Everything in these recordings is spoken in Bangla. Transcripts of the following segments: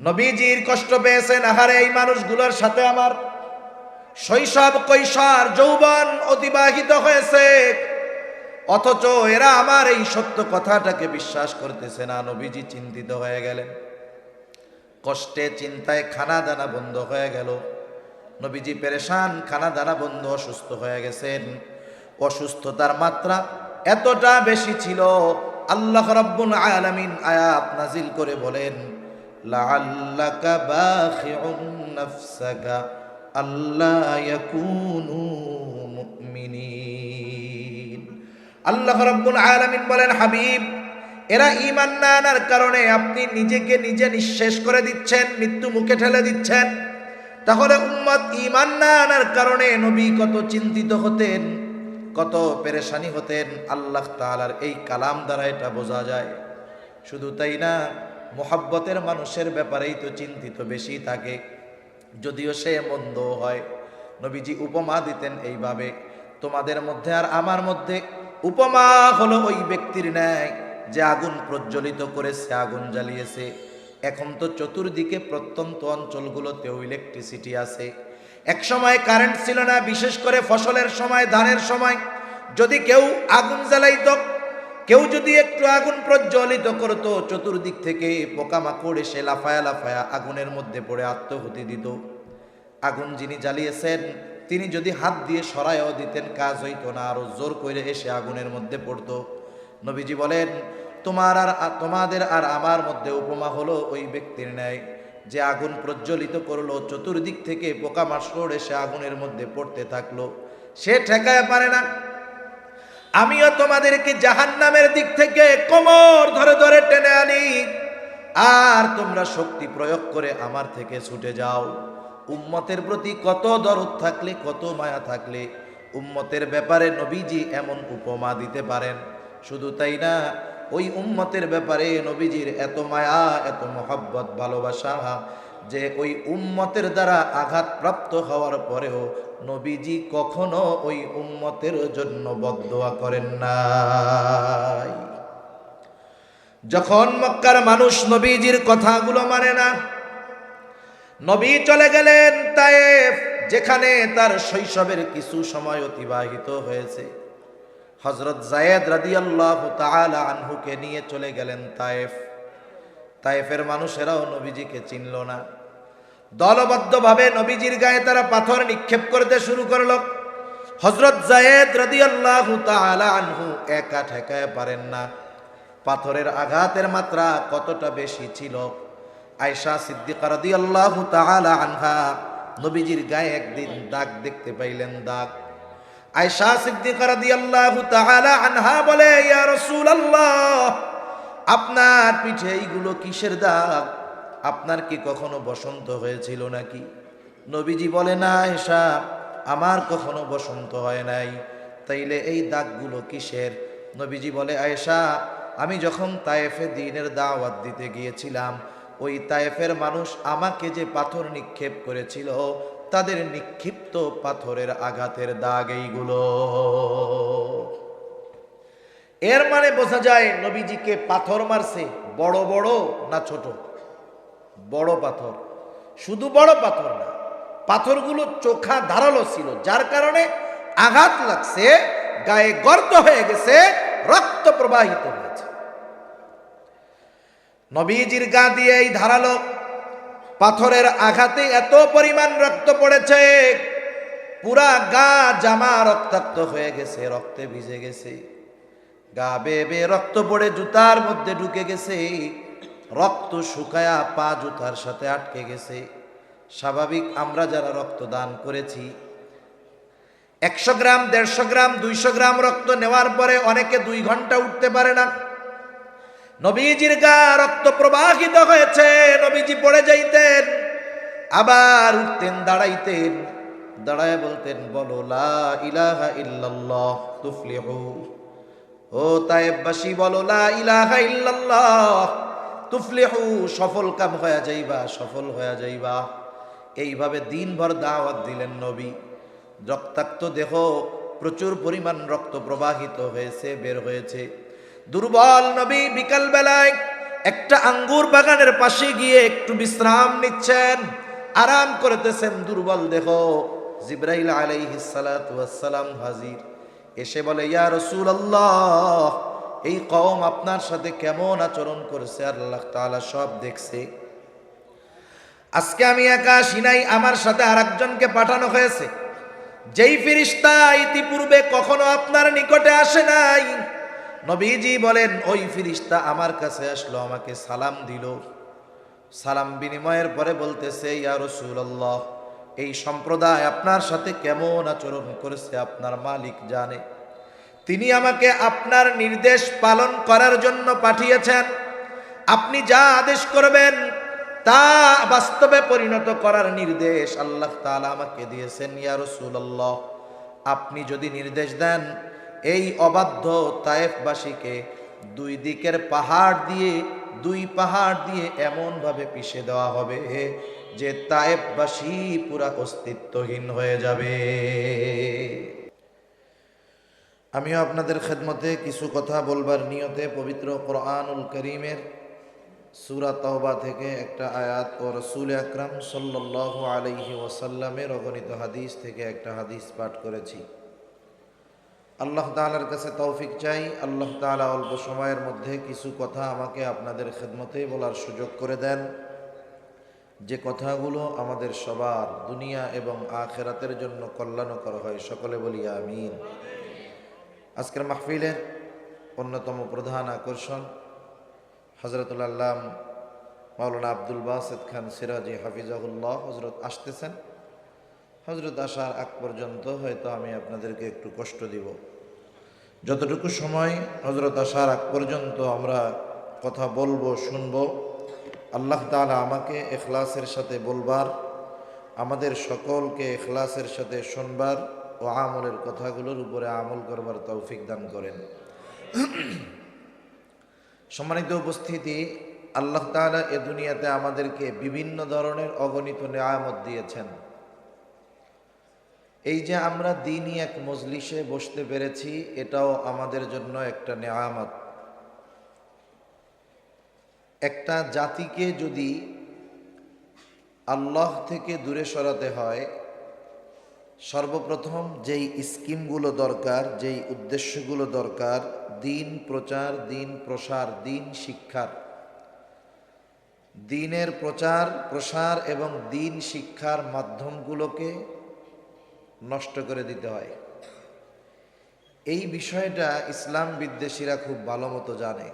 নবীজির কষ্ট পেয়েছেন, আহারে এই মানুষগুলোর সাথে আমার শৈশব কৈশোর যৌবন অতিবাহিত হয়েছে, অথচ এরা আমার এই সত্য কথাটাকে বিশ্বাস করতেছে না। নবীজি চিন্তিত হয়ে গেলেন, কষ্টে চিন্তায় খানা দানা বন্ধ হয়ে গেল। নবীজি পেরেশান, খানা দানা বন্ধ, অসুস্থ হয়ে গেছেন। অসুস্থতার মাত্রা এতটা বেশি ছিল, আল্লাহ রাব্বুল আলামিন আয়াত নাজিল করে বলেন, লাআল্লাকা বাখিউন নাফসাকা আল্লা ইয়াকুনু মুমিনিন। আল্লাহ রাব্বুল আলামিন বলেন, হাবিব, এরা ঈমান না আনার কারণে আপনি নিজেকে নিজে নিঃশেষ করে দিচ্ছেন, মৃত্যু মুখে ঠেলে দিচ্ছেন। তাহলে উম্মত ঈমান না আনার কারণে নবী কত চিন্তিত হতেন, কত পেরেশানি হতেন, আল্লাহ তাআলার এই কালাম দ্বারা এটা বোঝা যায়। শুধু তাই না, মুহাব্বতের মানুষের ব্যাপারেই তো চিন্তিত বেশি থাকে, যদিও সে মন্দ হয়। নবীজি উপমা দিতেন এইভাবে, তোমাদের মধ্যে আর আমার মধ্যে উপমা হলো ওই ব্যক্তির ন্যায় যে আগুন প্রজ্বলিত করেছে, আগুন জ্বালিয়েছে। এখন তো চতুর্দিকে প্রত্যন্ত অঞ্চলগুলোতেও ইলেকট্রিসিটি আছে। এক সময় কারেন্ট ছিল না, বিশেষ করে ফসলের সময়, ধানের সময় যদি কেউ আগুন জ্বালাইত, কেউ যদি একটু আগুন প্রজ্বলিত করত, চতুর্দিক থেকে পোকামাকড় এসে লাফায়া লাফায়া আগুনের মধ্যে পড়ে আত্মহুতি দিত। আগুন যিনি জ্বালিয়েছেন তিনি যদি হাত দিয়ে সরাইও দিতেন, কাজ হইতো না, আরো জোর করে এসে আগুনের মধ্যে পড়তো। নবীজি বলেন, তোমাদের আর আমার মধ্যে উপমা হলো ওই ব্যক্তির ন্যায় যে আগুন প্রজ্বলিত করলো, চতুর্দিক থেকে পোকামাকড় এসে আগুনের মধ্যে পড়তে থাকলো, সে ঠেকায় পারে না। আমিও তোমাদেরকে জাহান্নামের দিক থেকে কোমর ধরে ধরে টেনে আনি, আর তোমরা শক্তি প্রয়োগ করে আমার থেকে ছুটে যাও। উম্মতের প্রতি কত দরদ থাকলে, কত মায়া থাকলে উম্মতের ব্যাপারে নবীজি এমন উপমা দিতে পারেন। শুধু তাই না, ওই উম্মতের ব্যাপারে নবীজির এত মায়া, এত মহব্বত, ভালোবাসা যে ওই উম্মতের দ্বারা আঘাতপ্রাপ্ত হওয়ার পরেও নবীজি কখনো ওই উম্মতের জন্য বদদোয়া করেন নাই। যখন মক্কার মানুষ নবীজির কথাগুলো মানে না, নবী চলে গেলেন তায়েফ, যেখানে তার শৈশবের কিছু সময় অতিবাহিত হয়েছে। হযরত যায়েদ রাদিয়াল্লাহু তাআলা আনহুকে নিয়ে চলে গেলেন তায়েফ। তায়েফের মানুষেরাও নবীজিকে চিনল না। দলবদ্ধভাবে নবীজির গায়ে তারা পাথর নিক্ষেপ করতে শুরু করলো। হযরত যায়েদ রাদিয়াল্লাহু তাআলা আনহু একা ঠেকাতে পারেন না। পাথরের আঘাতের মাত্রা কতটা বেশি ছিল। আয়েশা সিদ্দিকা রাদিয়াল্লাহু তাআলা আনহা নবীজির গায়ে একদিন দাগ দেখতে পাইলেন, দাগ। আয়েশা সিদ্দিকা রাদিয়াল্লাহু তাআলা আনহা বলে, ইয়া রাসূলুল্লাহ, আপনার পিঠে এইগুলো কিসের দাগ? আপনার কি কখনো বসন্ত হয়েছিল নাকি? নবীজি বলে, না আয়েশা, আমার কখনো বসন্ত হয় নাই। তাইলে এই দাগগুলো কিসের? নবীজি বলে, আয়েশা, আমি যখন তায়েফে দ্বীনের দাওয়াত দিতে গিয়েছিলাম, ওই তায়েফের মানুষ আমাকে যে পাথর নিক্ষেপ করেছিল, তাদের নিক্ষিপ্ত পাথরের আঘাতের দাগ এইগুলো। এর মানে বোঝা যায় নবীজিকে পাথর মারছে বড় বড় না ছোট? বড় পাথর। শুধু বড় পাথর না, পাথরগুলো চোখা ধারালো ছিল, যার কারণে আঘাত লাগছে, গায়ে গর্ত হয়ে গেছে, রক্ত প্রবাহিত হয়েছে। নবীজির গা দিয়ে এই ধারালো পাথরের আঘাতে এত পরিমাণ রক্ত পড়েছে, পুরা গা জামা রক্তাক্ত হয়ে গেছে, রক্তে ভিজে গেছে। গা বেয়ে বেয়ে রক্ত পড়ে জুতার মধ্যে ঢুকে গেছে, রক্ত শুকায়া পা জুতার সাথে আটকে গেছে। স্বাভাবিক, আমরা যারা রক্ত দান করেছি 100 গ্রাম, 150 গ্রাম, 200 গ্রাম রক্ত নেওয়ার পরে অনেকে 2 ঘন্টা উঠতে পারে না। নবীজির গা রক্ত প্রবাহিত হয়েছে, নবীজি পড়ে যাইতেন, আবার উঠতেন, দাঁড়াইতেন, দাঁড়ায় বলতেন, বলো লা ইলাহা ইল্লাল্লাহ তুফলিহু। ও তায়েববাসী, বলো লা ইলাহা ইল্লাল্লাহ তুফলিহু, সফল কাম হয়ে যাইবা, সফল হয়ে যাইবা। এইভাবে দিনভর দাওয়াত দিলেন নবী। রক্তাক্ত দেহ, প্রচুর পরিমাণ রক্ত প্রবাহিত হয়েছে, বের হয়েছে। দুর্বল নবী বিকাল বেলায় একটা আঙ্গুর বাগানের পাশে গিয়ে একটু বিশ্রাম নিচ্ছেন, আরাম করতেছেন। দুর্বল দেহ, জিবরাইল আলাইহিস সালাতু ওয়াস সালাম হাজির। এসে বলে, ইয়া রাসূলুল্লাহ, এই কওম আপনার সাথে কেমন আচরণ করেছে আল্লাহ তাআলা সব দেখছে। আজকে আমি একা আসি নাই, আমার সাথে আরেকজনকে পাঠানো হয়েছে, যেই ফেরেশতা ইতিপূর্বে কখনো আপনার নিকটে আসে নাই। নবীজি বলেন, ওই ফেরেশতা আমার কাছে আসলো, আমাকে সালাম দিল। সালাম বিনিময়ের পরে বলতেছে, ইয়া রাসূলুল্লাহ, এই সম্প্রদায় আপনার সাথে কেমন আচরণ করেছে আপনার মালিক জানে। তিনি আমাকে আপনার নির্দেশ পালন করার জন্য পাঠিয়েছেন। আপনি যা আদেশ করবেন তা বাস্তবে পরিণত করার নির্দেশ আল্লাহ তাআলা আমাকে দিয়েছেন। ইয়া রাসূলুল্লাহ, আপনি যদি নির্দেশ দেন এই অবাধ্য তায়েফবাসীকে দুই দিকের দুই পাহাড় দিয়ে এমনভাবে পিষে দেওয়া হবে যে তায়েফবাসী পুরা অস্তিত্বহীন হয়ে যাবে। আমিও আপনাদের খেদমতে কিছু কথা বলবার নিয়তে পবিত্র কোরআনুল কারীমের সূরা তাওবা থেকে একটা আয়াত ও রাসূল আকরাম সাল্লাল্লাহু আলাইহি ওয়াসাল্লামের অগণিত হাদিস থেকে একটা হাদিস পাঠ করেছি। আল্লাহ তাআলার কাছে তৌফিক চাই, আল্লাহ তাআলা অল্প সময়ের মধ্যে কিছু কথা আমাকে আপনাদের খেদমতে বলার সুযোগ করে দেন, যে কথাগুলো আমাদের সবার দুনিয়া এবং আখিরাতের জন্য কল্যাণকর হয়। সকলে বলি আমিন। আজকের মাহফিলের অন্যতম প্রধান আকর্ষণ হযরতুল আল্লাম মাওলানা আব্দুল বাসেত খান সিরাজি হাফিজাহুল্লাহ হযরত আসতেছেন। হযরত আসার আগ পর্যন্ত হয়তো আমি আপনাদেরকে একটু কষ্ট দিব। যতটুকু সময় হযরত আসার আগ পর্যন্ত আমরা কথা বলবো, শুনবো, আল্লাহ তাআলা আমাকে ইখলাসের সাথে বলবার, আমাদের সকলকে ইখলাসের সাথে শুনবার ও আমলের কথাগুলোর উপরে আমল করবার তৌফিক দান করেন। সম্মানিত উপস্থিতি, আল্লাহ তাআলা এ দুনিয়াতে আমাদেরকে বিভিন্ন ধরনের অগণিত নেয়ামত দিয়েছেন। এই যে আমরা দ্বীনি এক মজলিসে বসতে পেরেছি, এটাও আমাদের জন্য একটা নেয়ামত। একটা জাতিকে যদি আল্লাহ থেকে দূরে সরাতে হয়, সর্বপ্রথম যেই স্কিমগুলো দরকার, যেই উদ্দেশ্যগুলো দরকার, দ্বীন প্রচার, দ্বীন প্রসার, দ্বীন শিক্ষার, দ্বীনের প্রচার প্রসার এবং দ্বীন শিক্ষার মাধ্যমগুলোকে নষ্ট করে দিতে হয়। এই বিষয়টা ইসলাম বিদ্বেষীরা খুব ভালো মতো জানে।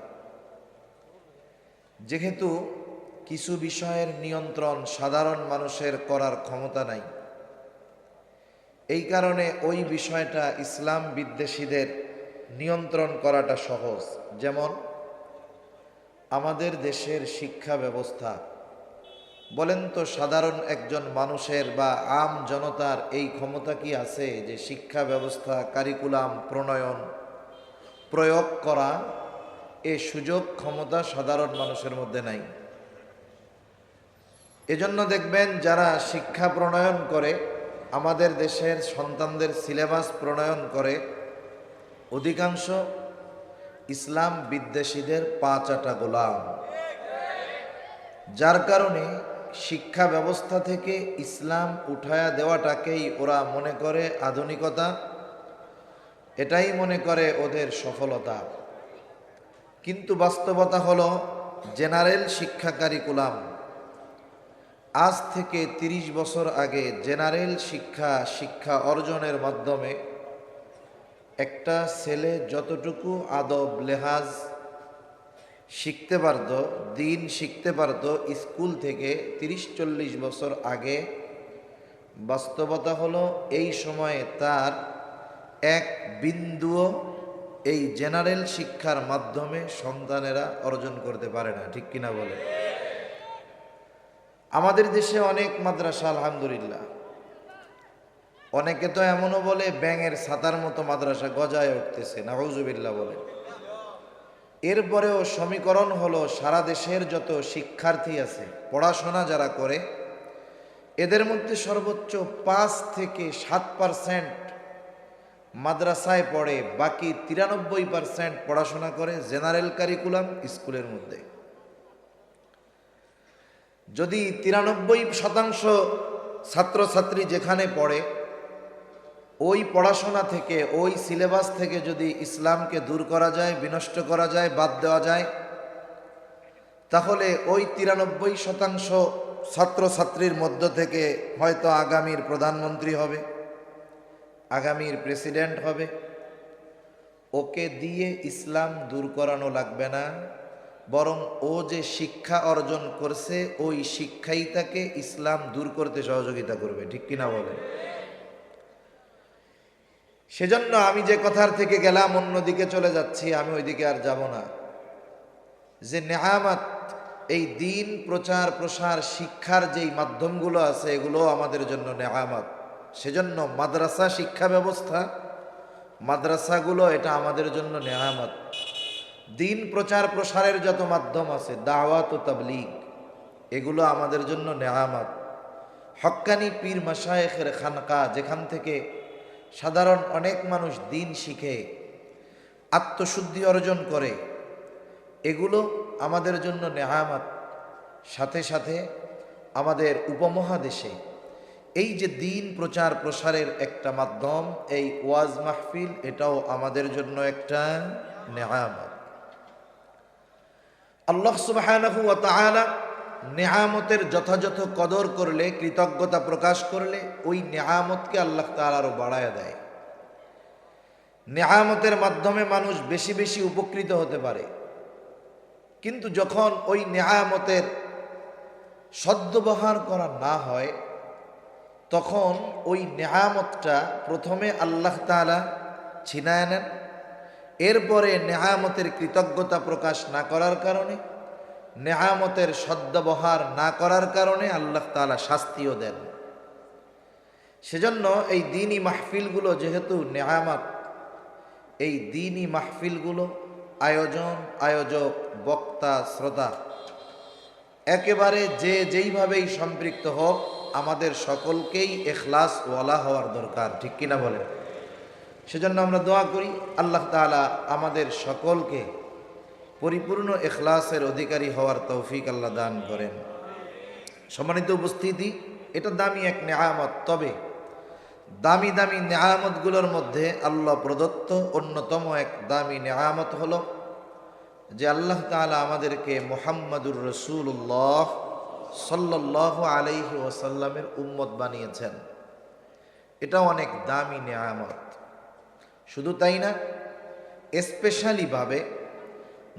যেহেতু কিছু বিষয়ের নিয়ন্ত্রণ সাধারণ মানুষের করার ক্ষমতা নাই, এই কারণে ওই বিষয়টা ইসলাম বিদ্বেষীদের নিয়ন্ত্রণ করাটা সহজ। যেমন আমাদের দেশের শিক্ষা ব্যবস্থা, বলেন তো সাধারণ একজন মানুষের বা আম জনতার এই ক্ষমতা কি আছে যে শিক্ষা ব্যবস্থা, কারিকুলাম প্রণয়ন, প্রয়োগ করা, এই সুযোগ ক্ষমতা সাধারণ মানুষের মধ্যে নাই। এজন্য দেখবেন যারা শিক্ষা প্রণয়ন করে, আমাদের দেশের সন্তানদের সিলেবাস প্রণয়ন করে, অধিকাংশ ইসলাম বিদ্বেষীদের পা চাটা গোলাম। যার কারণে শিক্ষা ব্যবস্থা থেকে ইসলাম উঠায়া দেওয়াটাকেই ওরা মনে করে আধুনিকতা, এটাই মনে করে ওদের সফলতা। কিন্তু বাস্তবতা হলো জেনারেল শিক্ষা কারিকুলাম, আজ থেকে ৩০ বছর আগে জেনারেল শিক্ষা অর্জনের মাধ্যমে একটা ছেলে যতটুকু আদব লেহাজ শিখতে পারত, দ্বীন শিখতে পারত স্কুল থেকে ৩০-৪০ বছর আগে, বাস্তবতা হলো এই সময়ে তার এক বিন্দুও এই জেনারেল শিক্ষার মাধ্যমে সন্তানেরা অর্জন করতে পারে না। ঠিক কিনা বলে? আমাদের দেশে অনেক মাদ্রাসা আলহামদুলিল্লাহ, অনেকে তো এমনও বলে ব্যাঙের ছাতার মতো মাদ্রাসা গজায় উঠতেছে, নাউজুবিল্লাহ বলে। এরপরেও সমীকরণ হলো সারা দেশের যত শিক্ষার্থী আছে, পড়াশোনা যারা করে, এদের মধ্যে সর্বোচ্চ ৫ থেকে ৭% মাদ্রাসায় পড়ে, বাকি ৯৩% পড়াশোনা করে জেনারেল কারিকুলাম স্কুলের মধ্যে। যদি 93% ছাত্রছাত্রী যেখানে পড়ে ওই পড়াশোনা থেকে, ওই সিলেবাস থেকে যদি ইসলামকে দূর করা যায়, বিনষ্ট করা যায়, বাদ দেওয়া যায়, তাহলে ওই 93% ছাত্রছাত্রীর মধ্য থেকে হয়তো আগামীর প্রধানমন্ত্রী হবে, আগামীর প্রেসিডেন্ট হবে। ওকে দিয়ে ইসলাম দূর করানো লাগবে না, বরং ও যে শিক্ষা অর্জন করছে ওই শিক্ষাই তাকে ইসলাম দূর করতে সহযোগিতা করবে। ঠিক কিনা বলে? সেজন্য আমি যে কথার থেকে গেলাম অন্যদিকে চলে যাচ্ছি, আমি ওইদিকে আর যাব না। যে নেয়ামত, এই দিন প্রচার প্রসার শিক্ষার যেই মাধ্যমগুলো আছে এগুলো আমাদের জন্য নেয়ামত। সেজন্য মাদ্রাসা শিক্ষা ব্যবস্থা, মাদ্রাসাগুলো এটা আমাদের জন্য নেয়ামত। দিন প্রচার প্রসারের যত মাধ্যম আছে, দাওয়াত ও তাবলীগ, এগুলো আমাদের জন্য নেয়ামত। হক্কানি পীর মাশায়েখের খানকা, যেখান থেকে সাধারণ অনেক মানুষ দিন শিখে আত্মশুদ্ধি অর্জন করে, এগুলো আমাদের জন্য নেয়ামত। সাথে সাথে আমাদের উপমহাদেশে এই যে দিন প্রচার প্রসারের একটা মাধ্যম, এই ওয়াজ মাহফিল, এটাও আমাদের জন্য একটা নেয়ামত। আল্লাহ সুবহানাহু ওয়া তাআলা নেয়ামতের যথাযথ কদর করলে, কৃতজ্ঞতা প্রকাশ করলে, ওই নেয়ামতকে আল্লাহ তাআলা আরো বাড়ায় দেয়। নেয়ামতের মাধ্যমে মানুষ বেশি বেশি উপকৃত হতে পারে, কিন্তু যখন ওই নেয়ামতের সদ্ব্যবহার করা না হয়, তখন ওই নেয়ামতটা প্রথমে আল্লাহ তাআলা ছিনায় নেন, এরপরে নেয়ামতের কৃতজ্ঞতা প্রকাশ না করার কারণে, নেয়ামতের সদ্ব্যবহার না করার কারণে আল্লাহ তাআলা শাস্তিও দেন। সেজন্য এই দ্বীনি মাহফিলগুলো যেহেতু নেয়ামত, এই দ্বীনি মাহফিলগুলো আয়োজন, আয়োজক, বক্তা, শ্রোতা একেবারে যে যেইভাবেই সম্পৃক্ত হোক, আমাদের সকলকেই ইখলাস ওয়ালা হওয়ার দরকার। ঠিক কিনা বলেন? সেজন্য আমরা দোয়া করি আল্লাহ তাআলা আমাদের সকলকে পরিপূর্ণ ইখলাসের অধিকারী হওয়ার তৌফিক আল্লাহ দান করেন। সম্মানিত উপস্থিতি, এটা দামি এক নেয়ামত। তবে দামি দামি নেয়ামতগুলোর মধ্যে আল্লাহ প্রদত্ত অন্যতম এক দামি নেয়ামত হলো যে আল্লাহ তাআলা আমাদেরকে মুহাম্মাদুর রাসূলুল্লাহ সাল্লাল্লাহু আলাইহি ওয়াসাল্লামের উম্মত বানিয়েছেন। এটা অনেক দামি নেয়ামত। শুধু তাই না, স্পেশালি ভাবে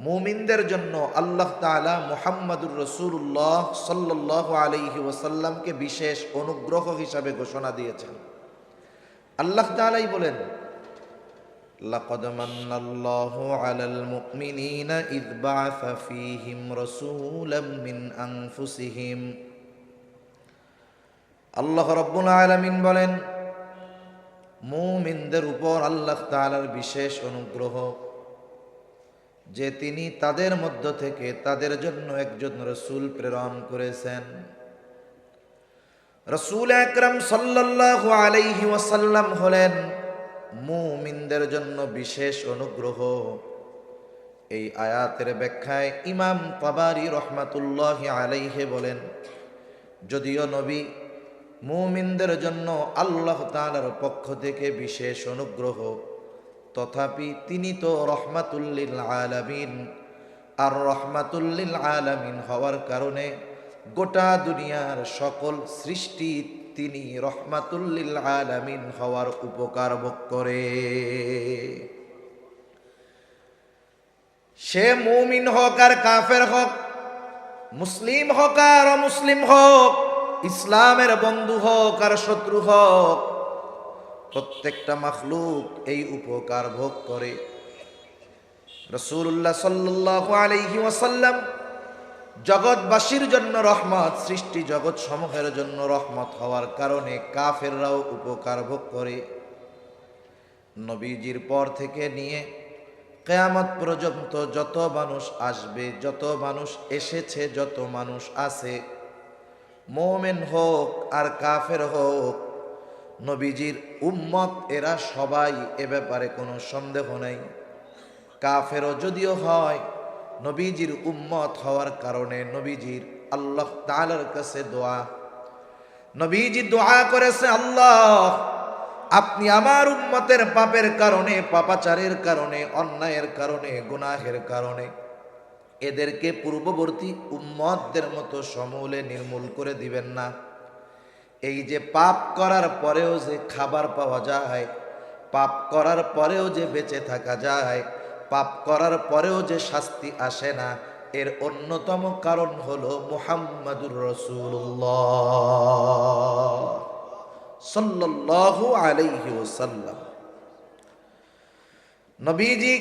মুমিনদের জন্য আল্লাহ তাআলা মুহাম্মাদুর রাসূলুল্লাহ সাল্লাল্লাহু আলাইহি ওয়াসাল্লামকে বিশেষ অনুগ্রহ হিসাবে ঘোষণা দিয়েছেন। আল্লাহ তাআলাই বলেন, লাকাদ মান্নাল্লাহু আলাল মুমিনিনা ইয বা'আসা ফীহিম রাসূলাম মিন আনফুসিহিম। আল্লাহ রাব্বুল আলামিন বলেন, মুমিনদের উপর আল্লাহ তাআলার বিশেষ অনুগ্রহ যে তিনি তাদের মধ্য থেকে তাদের জন্য একজন রাসূল প্রেরণ করেছেন। রাসূল আকরাম সাল্লাল্লাহু আলাইহি ওয়াসাল্লাম হলেন মুমিনদের জন্য বিশেষ অনুগ্রহ। এই আয়াতের ব্যাখ্যায় ইমাম তাবারি রহমাতুল্লাহি আলাইহি বলেন, যদিও নবী মুমিনদের জন্য আল্লাহ তাআলার পক্ষ থেকে বিশেষ অনুগ্রহ, তথাপি তিনি তো রহমাতুল লিল আলামিন। আর রহমাতুল লিল আলামিন হওয়ার কারণে গোটা দুনিয়ার সকল সৃষ্টি তিনি রহমাতুল লিল আলামিন হওয়ার উপকার ভোগ করে। সে মুমিন হোক আর কাফের হোক, মুসলিম হোক আর অমুসলিম হোক, ইসলামের বন্ধু হোক আর শত্রু হোক, প্রত্যেকটা মাখলুক এই উপকার ভোগ করে। রাসূলুল্লাহ সাল্লাল্লাহু আলাইহি ওয়াসাল্লাম জগৎবাসীর জন্য রহমত, সৃষ্টি জগৎ সমূহের জন্য রহমত হওয়ার কারণে কাফেররাও উপকার ভোগ করে। নবীজির পর থেকে নিয়ে কিয়ামত পর্যন্ত যত মানুষ আসবে, যত মানুষ এসেছে, যত মানুষ আছে, মুমিন হোক আর কাফের হোক, নবীজির উম্মত এরা সবাই, এ ব্যাপারে কোনো সন্দেহ নেই। কাফেরও যদিও হয়, নবীজির উম্মত হওয়ার কারণে নবীজির আল্লাহ তাআলার কাছে দোয়া। নবীজি দোয়া করেছে, আল্লাহ আপনি আমার উম্মতের পাপের কারণে, পাপাচারের কারণে, অন্যায়ের কারণে, গুনাহের কারণে এদেরকে পূর্ববর্তী উম্মতদের মতো সমূলে নির্মূল করে দিবেন না। এই যে পাপ করার পরেও যে খাবার পাওয়া যায়, পাপ করার পরেও যে বেঁচে থাকা যায়, পাপ করার পরেও যে শাস্তি আসে না, এর অন্যতম কারণ হলো মুহাম্মাদুর রাসূলুল্লাহ সাল্লাল্লাহু আলাইহি ওয়াসাল্লাম। নবীজি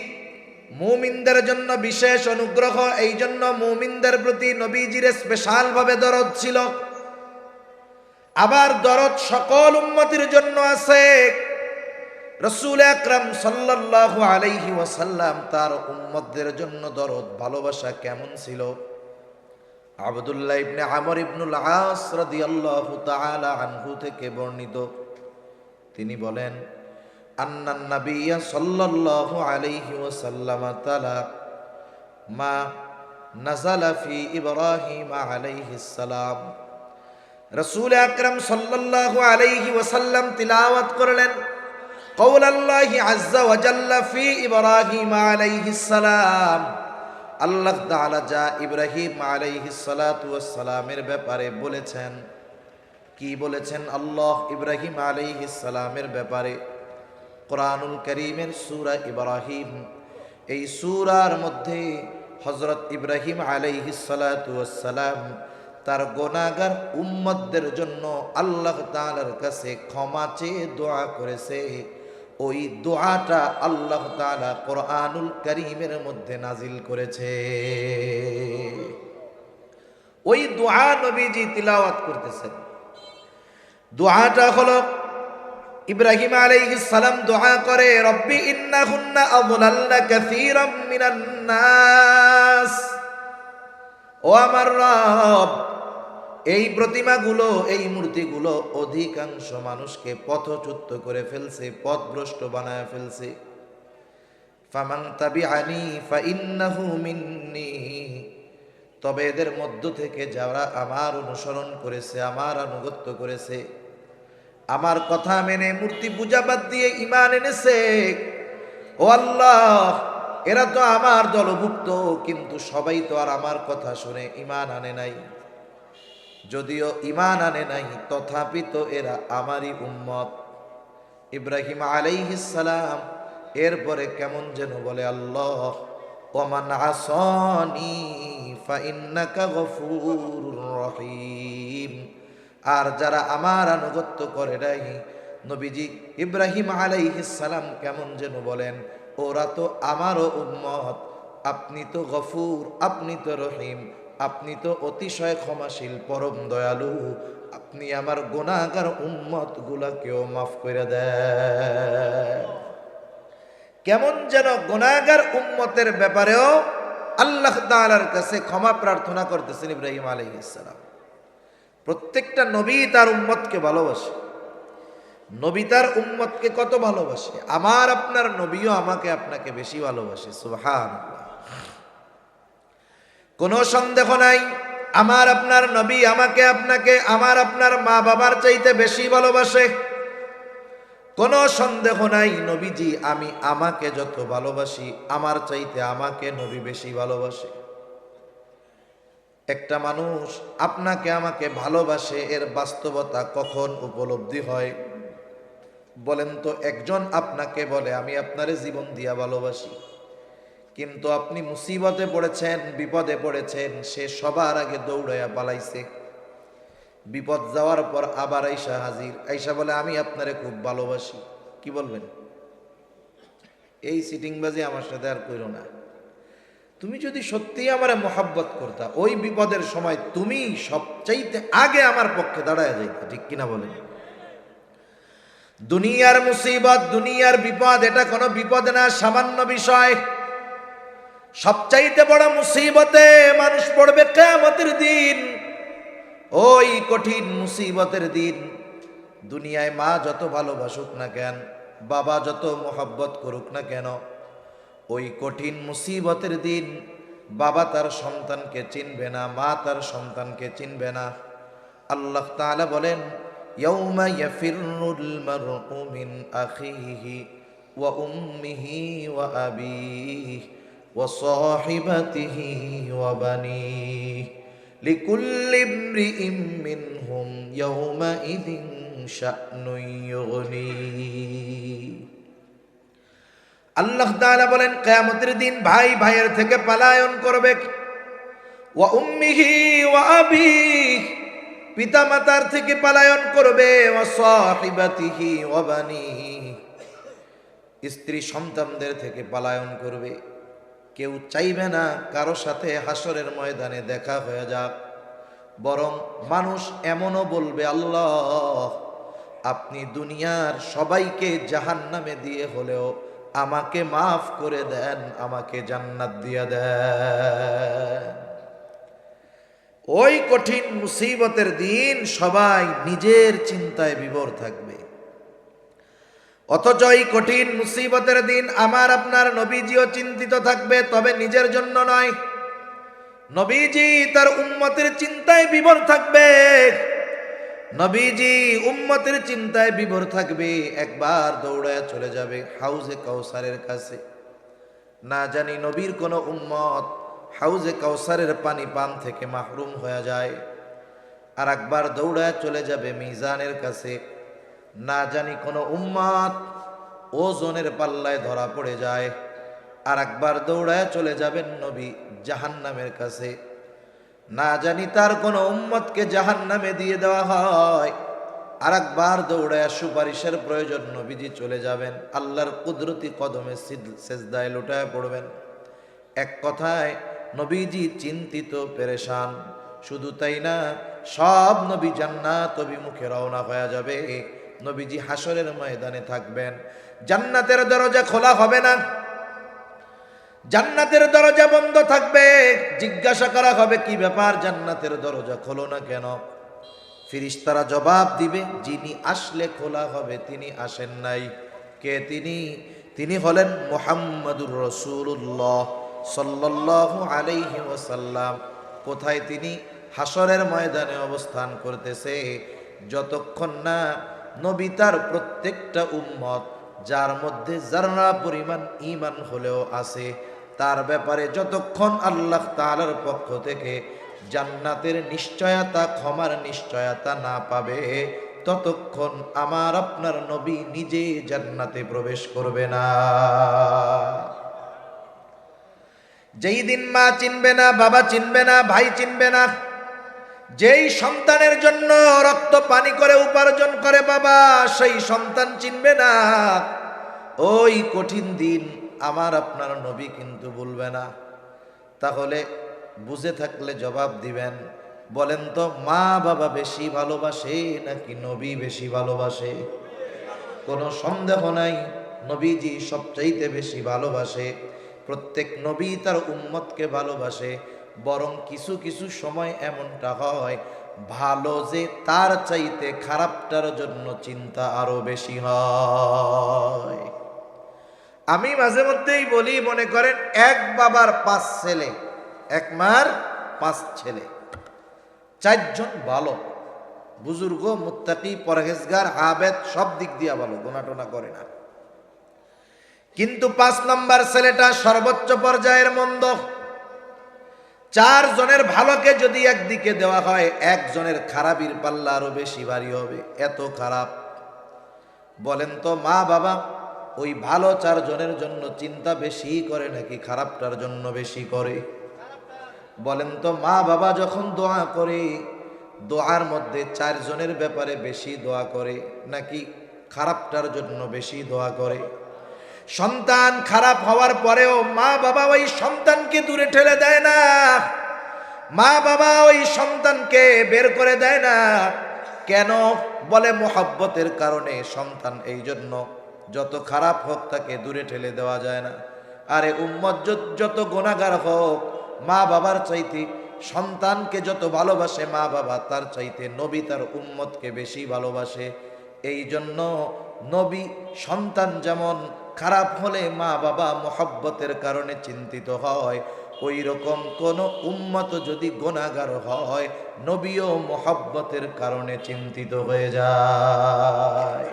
মুমিনদের জন্য বিশেষ অনুগ্রহ, এই জন্য মুমিনদের প্রতি নবীজির স্পেশাল ভাবে দরদ ছিল। আবার দরদ সকল উম্মতের জন্য আছে। রাসূল আকরাম সাল্লাল্লাহু আলাইহি ওয়াসাল্লাম তার উম্মতদের জন্য দরদ ভালোবাসা কেমন ছিল? আব্দুল্লাহ ইবনে আমর ইবনুল আস রাদিয়াল্লাহু তাআলা আনহু থেকে বর্ণিত, তিনি বলেন, আন্নান নাবিয়্যা সাল্লাল্লাহু আলাইহি ওয়াসাল্লাম তাআলা মা নাযালা ফি ইব্রাহিম আলাইহিস সালাম। রাসূল আকরাম সাল্লাল্লাহু আলাইহি ওয়াসাল্লাম তিলাওয়াত করলেন কওলাল্লাহি আযযা ওয়া জাল্লা ফি ইব্রাহিম আলাইহিস সালাম। আল্লাহ তাআলা যা ইব্রাহিম আলাইহিস সালাতু ওয়াস সালামের ব্যাপারে বলেছেন, কি বলেছেন আল্লাহ ইব্রাহিম আলাইহিস সালামের ব্যাপারে? কোরআনুল কারীমের সূরা ইব্রাহিম, এই সূরার মধ্যে হযরত ইব্রাহিম আলাইহিস সালাতু ওয়াস সালাম তার গুনাহগার উম্মতদের জন্য আল্লাহ তাআলার কাছে ক্ষমা চেয়ে দোয়া করেছে। ওই দোয়াটা আল্লাহ তাআলা কোরআনুল কারীমের মধ্যে নাজিল করেছে। ওই দোয়া নবীজি তিলাওয়াত করতেছেন। দোয়াটা হলো, ইব্রাহিম আলাইহিস সালাম দোয়া করে, রব্বি ইন্নাহুন্না আযলালনা কাসীরাম মিনান নাস। ও আমার রব, এই প্রতিমাগুলো, এই মূর্তিগুলো অধিকাংশ মানুষকে পথচ্যুত করে ফেলছে, পথভ্রষ্ট বানায় ফেলছে। ফামান তাবিআনি ফাইন্নাহু মিন্নি। তবে এদের মধ্য থেকে যারা আমার অনুসরণ করেছে, আমার আনুগত্য করেছে, আমার কথা মেনে মূর্তি পূজা বাদ দিয়ে ঈমান এনেছে, ও আল্লাহ এরা তো আমার দলভুক্ত, কিন্তু সবাই তো আর আমার কথা শুনে ঈমান আনে নাই। যদিও ঈমান আনে নাই, তথাপি তো এরা আমারই উম্মত। ইব্রাহিম আলাইহিস সালাম এরপরে কেমন যেন বলে, আল্লাহ ওমান আসানি ফাইন্নাকা গফুরুর রহিম। আর যারা আমার আনুগত্য করে নাই, নবীজি ইব্রাহিম আলাইহিস সালাম কেমন যেন বলেন, ওরা তো আমারও উম্মত, আপনি তো গফুর, আপনি তো রহিম, আপনি তো অতিশয় ক্ষমাশীল, পরম দয়ালু, আপনি আমার গুনাহগার উম্মত গুলাকেও মাফ করে দেন। কেমন যেন গুনাহগার উম্মতের ব্যাপারেও আল্লাহ তাআলার কাছে ক্ষমা প্রার্থনা করতেছেন ইব্রাহিম আলাইহিস সালাম। প্রত্যেকটা নবী তার উম্মতকে ভালোবাসে। নবী তার উম্মতকে কত ভালোবাসে! আমার আপনার নবীও আমাকে আপনাকে বেশি ভালোবাসে। সুবহানাল্লাহ। কোনো সন্দেহ নাই, আমার আপনার নবী আমাকে আপনাকে আমার আপনার মা বাবার চাইতে বেশি ভালোবাসে। কোনো সন্দেহ নাই, নবীজি আমাকে যত ভালোবাসি, আমার চাইতে আমাকে নবী বেশি ভালোবাসে। একটা মানুষ আপনাকে আমাকে ভালোবাসে, এর বাস্তবতা কখন উপলব্ধি হয় বলেন তো? একজন আপনাকে বলে, আমি আপনারে জীবন দিয়া ভালোবাসি, কিন্তু আপনি মুসিবতে পড়েছেন, বিপদে পড়েছেন, সে সবার আগে দৌড়াইয়া পালাইছে। বিপদ যাওয়ার পর আবার আইসা হাজির, আইসা বলে, আমি আপনারে খুব ভালোবাসি। কি বলবেন? এই সিটিংবাজি আমার সাথে আর কইরো না। তুমি যদি সত্যি আমারে মোহাব্বত করতা, ওই বিপদের সময় তুমি সবচাইতে আগে আমার পক্ষে দাঁড়ায় যাইতা। ঠিক কিনা বলেন? দুনিয়ার মুসিবত, দুনিয়ার বিপদ, এটা কোনো বিপদ না, সামান্য বিষয়। সবচাইতে বড় মুসিবতে মানুষ পড়বে কিয়ামতের দিন। ওই কঠিন মুসিবতের দিন দুনিয়ায় মা যত ভালোবাসুক না কেন, বাবা যত মোহাব্বত করুক না কেন, ওই কঠিন মুসিবতের দিন বাবা তার সন্তানকে চিনবে না, মা তার সন্তানকে চিনবে না। আল্লাহ তাআলা বলেন, ইয়াউমা ইয়াফিরুল মারউ মিন আখিহি ওয়া উম্মিহি ওয়া আবিহি ওয়া সাহিবাতিহি ওয়া বানিহি লিকুল্লি ইমরিইম মিনহুম ইয়াউমাইযিন শা'নুন ইউগনিহি। আল্লাহ তাআলা বলেন, কিয়ামতের দিন ভাই ভাইয়ের থেকে পলায়ন করবে। ওয়া উম্মিহি ওয়া আবিহি, পিতা মাতার থেকে পলায়ন করবে। ওয়া সাহিবাতিহি ওয়া বানিহি, স্ত্রী সন্তানদের থেকে পলায়ন করবে। কেউ চাইবে না কারো সাথে হাসরের ময়দানে দেখা হয়ে যাক, বরং মানুষ এমনও বলবে, আল্লাহ আপনি দুনিয়ার সবাইকে জাহান্নামে দিয়ে হলেও আমাকে মাফ করে দেন, আমাকে জান্নাত দিয়ে দেন। ওই কঠিন মুসিবতের দিন সবাই নিজের চিন্তায় বিভোর থাকবে। অথচ এই কঠিন মুসিবতের দিন আমার আপনার নবীজিও চিন্তিত থাকবে, তবে নিজের জন্য নয়। নবীজি তার উম্মতের চিন্তায় বিভোর থাকবে। নবীজি উম্মতের চিন্তায় বিভোর থাকবে। একবার দৌড়ায় চলে যাবে হাউজে কাউসারের কাছে। না জানি নবীর কোন উম্মত হাউজে কাউসারের পানি পান থেকে মাহরুম হয়ে যায়। আর একবার দৌড়ায় চলে যাবে মিজানের কাছে। না জানি কোন উম্মত ওজনের পাল্লায় ধরা পড়ে যায়। আর একবার দৌড়ায় চলে যাবেন নবী জাহান্নামের কাছে। না জানি তার কোন উম্মতকে জাহান্নামে দিয়ে দেওয়া হয়। আর একবার দৌড়ায় সুপারিশের প্রয়োজন নবীজি চলে যাবেন আল্লাহর কুদরতি কদমে সেজদায় লুটায় পড়বেন। এক কথায় নবীজি চিন্তিত পেরেশান। শুধু তাই না, সব নবী জান্নাত অভিমুখে রওনা হয়ে যাবে। নবীজি হাসরের ময়দানে থাকবেন। জান্নাতের দরজা খোলা হবে না, জান্নাতের দরজা বন্ধ থাকবে। জিজ্ঞাসা করা হবে, কি ব্যাপার, জান্নাতের দরজা খোলো না কেন? ফেরেশতারা জবাব দিবে, যিনি আসলে খোলা হবে তিনি আসেন নাই। কে তিনি? তিনি হলেন মুহাম্মাদুর রাসূলুল্লাহ সাল্লাল্লাহু আলাইহি ওয়াসাল্লাম। কোথায় তিনি? হাসরের ময়দানে অবস্থান করতেছে। যতক্ষণ না নবী তার প্রত্যেকটা উম্মত, যার মধ্যে যারা পরিমাণ ঈমান হলেও আছে, তার ব্যাপারে যতক্ষণ আল্লাহ তাআলার পক্ষ থেকে জান্নাতের নিশ্চয়তা, ক্ষমার নিশ্চয়তা না পাবে, ততক্ষণ আমার আপনার নবী নিজে জান্নাতে প্রবেশ করবে না। যেই দিন মা চিনবে না, বাবা চিনবে না, ভাই চিনবে না, যেই সন্তানের জন্য রক্ত পানি করে উপার্জন করে বাবা, সেই সন্তান চিনবে না, ওই কঠিন দিন আমার আপনার নবী কিন্তু ভুলবে না। তাহলে বুঝে থাকলে জবাব দিবেন, বলেন তো, মা বাবা বেশি ভালোবাসে নাকি নবী বেশি ভালোবাসে? কোনো সন্দেহ নাই, নবীজি সবচাইতে বেশি ভালোবাসে। প্রত্যেক নবী তার উম্মতকে ভালোবাসে। বরং কিছু কিছু সময় এমনটা হয়, ভালো যে তার চাইতে খারাপটার জন্য চিন্তা আরো বেশি হয়। আমি মাঝে মধ্যেই বলি, মনে করেন এক বাবার 5 ছেলে, এক মার 5 ছেলে, 4 জন ভালো, বুজুর্গ, মুত্তাকি, পরহেজগার, আবেদ, সব দিক দিয়া ভালো, গোনাটোনা করে না। কিন্তু 5 নম্বর ছেলেটা সর্বোচ্চ পর্যায়ের মন্দ। 4 জনের ভালোকে যদি একদিকে দেওয়া হয়, 1 জনের খারাপির পাল্লা আরো বেশি ভারী হবে, এত খারাপ। বলেন তো, মা বাবা ওই ভালো 4 জনের জন্য চিন্তা বেশি করে নাকি খারাপটার জন্য বেশি করে? বলেন তো, মা বাবা যখন দোয়া করে, দোয়ার মধ্যে 4 জনের ব্যাপারে বেশি দোয়া করে নাকি খারাপটার জন্য বেশি দোয়া করে? সন্তান খারাপ হওয়ার পরেও মা বাবা ওই সন্তানকে দূরে ঠেলে দেয় না, মা বাবা ওই সন্তানকে বের করে দেয় না। কেন? বলে মোহাব্বতের কারণে। সন্তান এই জন্য যত খারাপ হোক তাকে দূরে ঠেলে দেওয়া যায় না। আরে উম্মত যত গুনাহগার হোক, মা বাবার চাইতে সন্তানকে যত ভালোবাসে মা বাবা, তার চাইতে নবী তার উম্মতকে বেশি ভালোবাসে। এই জন্য নবী সন্তান যেমন খারাপ হলে মা বাবা মোহাব্বতের কারণে চিন্তিত হয়, ওই রকম কোন উম্মত যদি গুনাহগার হয়, নবীও মুহাব্বতের কারণে চিন্তিত হয়ে যায়।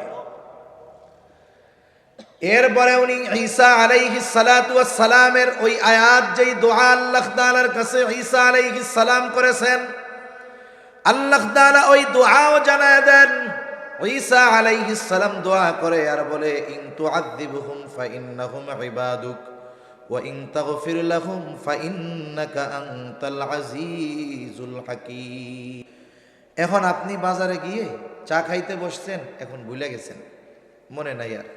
এরপরে উনি ঈসা আলাইহিস সালাতু ওয়াস সালামের ওই আয়াত, যেই দোয়া আল্লাহ তাআলার কাছে ঈসা আলাইহিস সালাম করেছেন, আল্লাহ তাআলা ওই দোয়াও জানায় দেন। ঈসা আলাইহিস সালাম দোয়া করে আর বলে, ইন তুআযিবহুম ফাইন্নাহুম ইবাদুক ওয়া ইন তাগফির লাহুম ফাইন্নাকা আনতাল আজিজুল হাকীম। এখন আপনি বাজারে গিয়ে চা খাইতে বসছেন, এখন ভুলে গেছেন, মনে নাই আর।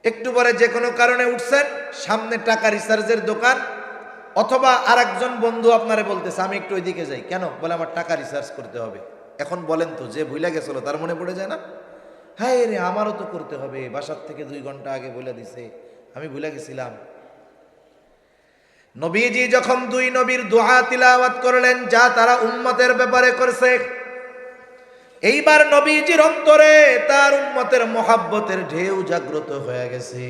একটু পরে যে কোনো কারণে উঠছেন, সামনে টাকা রিচার্জের দোকান, অথবা আরেকজন বন্ধু আপনারে বলতেছে আমি একটু ওইদিকে যাই। কেন? বলে আমার টাকা রিচার্জ করতে হবে। এখন বলেন তো, যে ভুলে গেছিল তার মনে পড়ে যায় না? হ্যাঁ রে, আমারও তো করতে হবে, বাসার থেকে 2 ঘন্টা আগে বলে দিছে, আমি ভুলে গেছিলাম। নবীজি যখন 2 নবীর দোয়া তিলাওয়াত করলেন, যা তারা উম্মতের ব্যাপারে করছে, এইবার নবীজির অন্তরে তার উম্মতের মহাব্বতের ঢেউ জাগ্রত হয়ে গেছে।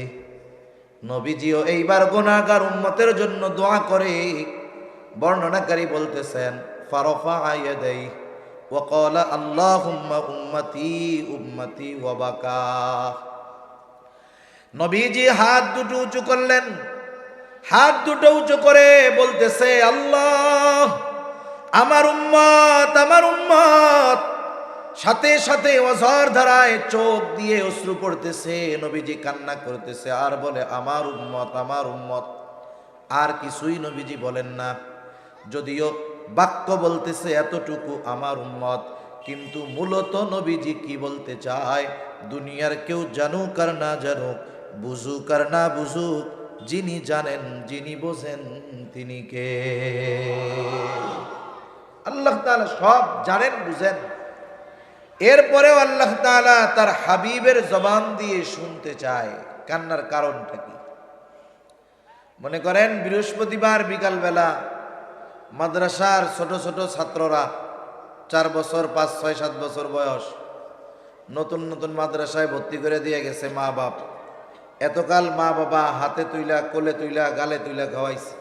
নবীজিও এইবার গুনাহগার উম্মতের জন্য দোয়া করে। বর্ণনাকারী বলতেছেন, ফারফা ইয়াদাই ওয়া ক্বালা আল্লাহুম্মা উম্মতি উম্মতি ওয়া বাকা। নবীজি হাত দুটো উঁচু করলেন, হাত দুটো উঁচু করে বলতেছে, আল্লাহ আমার উম্মত, আমার উম্মত। সাথে সাথে অঝর ধারায় চোখ দিয়ে অশ্রু পড়তেছে, নবীজি কান্না করতেছে আর বলে, আমার উম্মত, আমার উম্মত। আর কিছুই নবীজি বলেন না, যদিও বাক্য বলতেছে এতটুকু, আমার উম্মত, কিন্তু মূলত নবীজি কি বলতে চায়, দুনিয়ার কেউ জানুক আর না জানুক, বুঝুক আর না বুঝুক, যিনি জানেন, যিনি বোঝেন, তিনি কে? আল্লাহ তাআলা সব জানেন, বুঝেন। এরপরেও আল্লাহ তাআলা তার হাবিবের জবান দিয়ে শুনতে চায় কান্নার কারণটা কি। মনে করেন বৃহস্পতিবার বিকালবেলা মাদ্রাসার ছোট ছোট ছাত্ররা, 4 বছর, 5, 6, 7 বছর বয়স, নতুন নতুন মাদ্রাসায় ভর্তি করে দিয়ে গেছে মা বাপ। এতকাল মা বাবা হাতে তুইলা, কোলে তুইলা, গালে তুইলা খাওয়াইছে।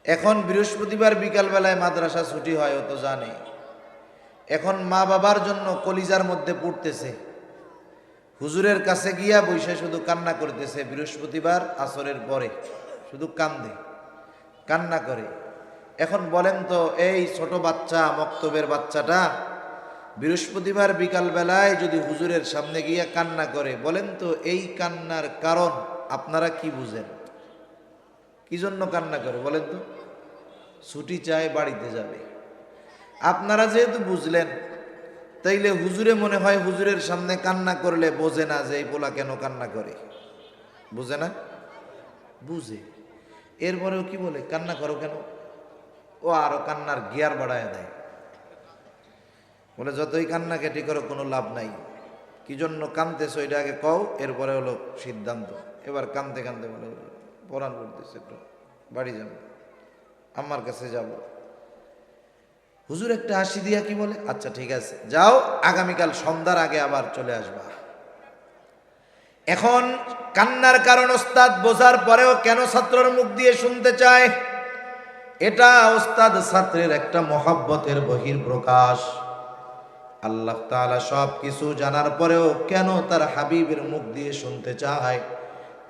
এখন বৃহস্পতিবার বিকালবেলায় মাদ্রাসা ছুটি হয়, ও তো জানে। এখন মা বাবার জন্য কলিজার মধ্যে পড়তেছে, হুজুরের কাছে গিয়া বসে শুধু কান্না করতেছে। বৃহস্পতিবার আসরের পরে শুধু কান্দে, কান্না করে। এখন বলেন তো, এই ছোট বাচ্চা, মক্তবের বাচ্চাটা বৃহস্পতিবার বিকালবেলায় যদি হুজুরের সামনে গিয়া কান্না করে, বলেন তো এই কান্নার কারণ আপনারা কি বুঝেন? কি জন্য কান্না করে বলেন তো? ছুটি চায়, বাড়িতে যাবে। আপনারা যেহেতু বুঝলেন, তাইলে হুজুরে মনে হয় হুজুরের সামনে কান্না করলে বোঝে না যে এই পোলা কেন কান্না করে। বুঝে না? বুঝে। এরপরেও কি বলে, কান্না করো কেন? ও আরো কান্নার গিয়ার বাড়ায় দেয়, বলে যতই কান্না কেটে করো কোনো লাভ নাই। কি জন্য কানতেছো এটা আগে কও, এরপরে হলো সিদ্ধান্ত। এবার কানতে কানতে বলে, পরাণ করতেছে, একটু বাড়ি যাব, আমার কাছে যাব। হুজুর একটা হাসি দিয়া কি বলে, আচ্ছা ঠিক আছে যাও, আগামীকাল সন্ধ্যার আগে আবার চলে আসবা। এখন কান্নার কারণ ওস্তাদ বোঝার পরেও কেন ছাত্রের মুখ দিয়ে শুনতে চায়? এটা ওস্তাদ ছাত্রের একটা মহব্বতের বহিঃপ্রকাশ। আল্লাহ তাআলা সব কিছু জানার পরেও কেন তার হাবিবের মুখ দিয়ে শুনতে চায়?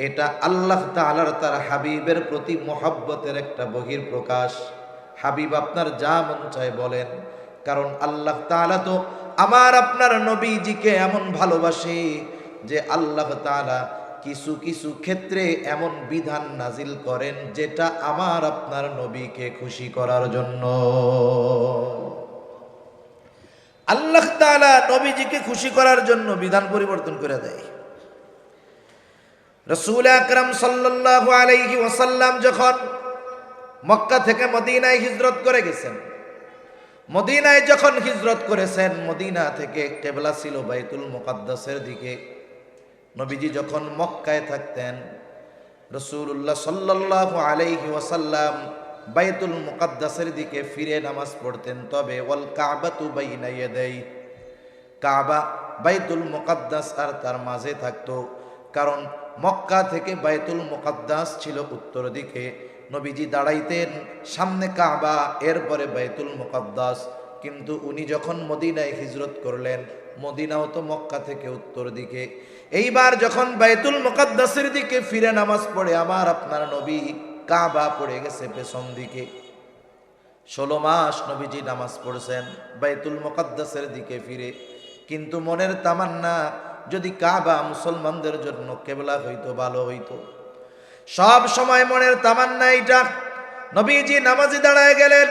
এটা আল্লাহ তাআলার তার হাবিবের প্রতি মহব্বতের একটা বহিঃপ্রকাশ। হাবিব আপনার যা মন চায় বলেন, কারণ আল্লাহ তাআলা তো আমার আপনার নবীজিকে এমন ভালোবাসে যে আল্লাহ তাআলা কিছু কিছু ক্ষেত্রে এমন বিধান নাজিল করেন যেটা আমার আপনার নবীকে খুশি করার জন্য। আল্লাহ তাআলা নবীজিকে খুশি করার জন্য বিধান পরিবর্তন করে দেয়। রাসূল আকরাম সাল্লাল্লাহু আলাইহি ওয়াসাল্লাম যখন মক্কা থেকে মদিনায় হিজরত করে গেছেন, মদিনায় যখন হিজরত করেছেন, মদিনা থেকে কিবলা ছিল বাইতুল মুকাদ্দাসের দিকে। নবীজি যখন মক্কায় থাকতেন, রাসূলুল্লাহ সাল্লাল্লাহু আলাইহি ওয়াসাল্লাম বাইতুল মুকাদ্দাসের দিকে ফিরে নামাজ পড়তেন। তবে ওয়াল কাবাতু বাইনা ইয়াদাই, কাবা বাইতুল মুকাদ্দাস আর তার মাঝে থাকতো। কারণ মক্কা থেকে বাইতুল মুকাদ্দাস ছিল উত্তর দিকে, নবীজি দাঁড়াইতেন সামনে কাবা, এরপরে বাইতুল মুকাদ্দাস। কিন্তু উনি যখন মদিনায় হিজরত করলেন, মদিনাও তো মক্কা থেকে উত্তর দিকে, এইবার যখন বাইতুল মুকাদ্দাসের দিকে ফিরে নামাজ পড়ে আমার আপনার নবী, কাবা পড়ে গেছে পেছন দিকে। 16 মাস নবীজি নামাজ পড়ছেন বাইতুল মুকাদ্দাসের দিকে ফিরে, কিন্তু মনের তামান্না যদি কাবা মুসলমানদের জন্য কেবলা হইতো ভালো হইতো। সব সময় মনের তামান্না এটা। নবীজি নামাজে দাঁড়ায় গেলেন,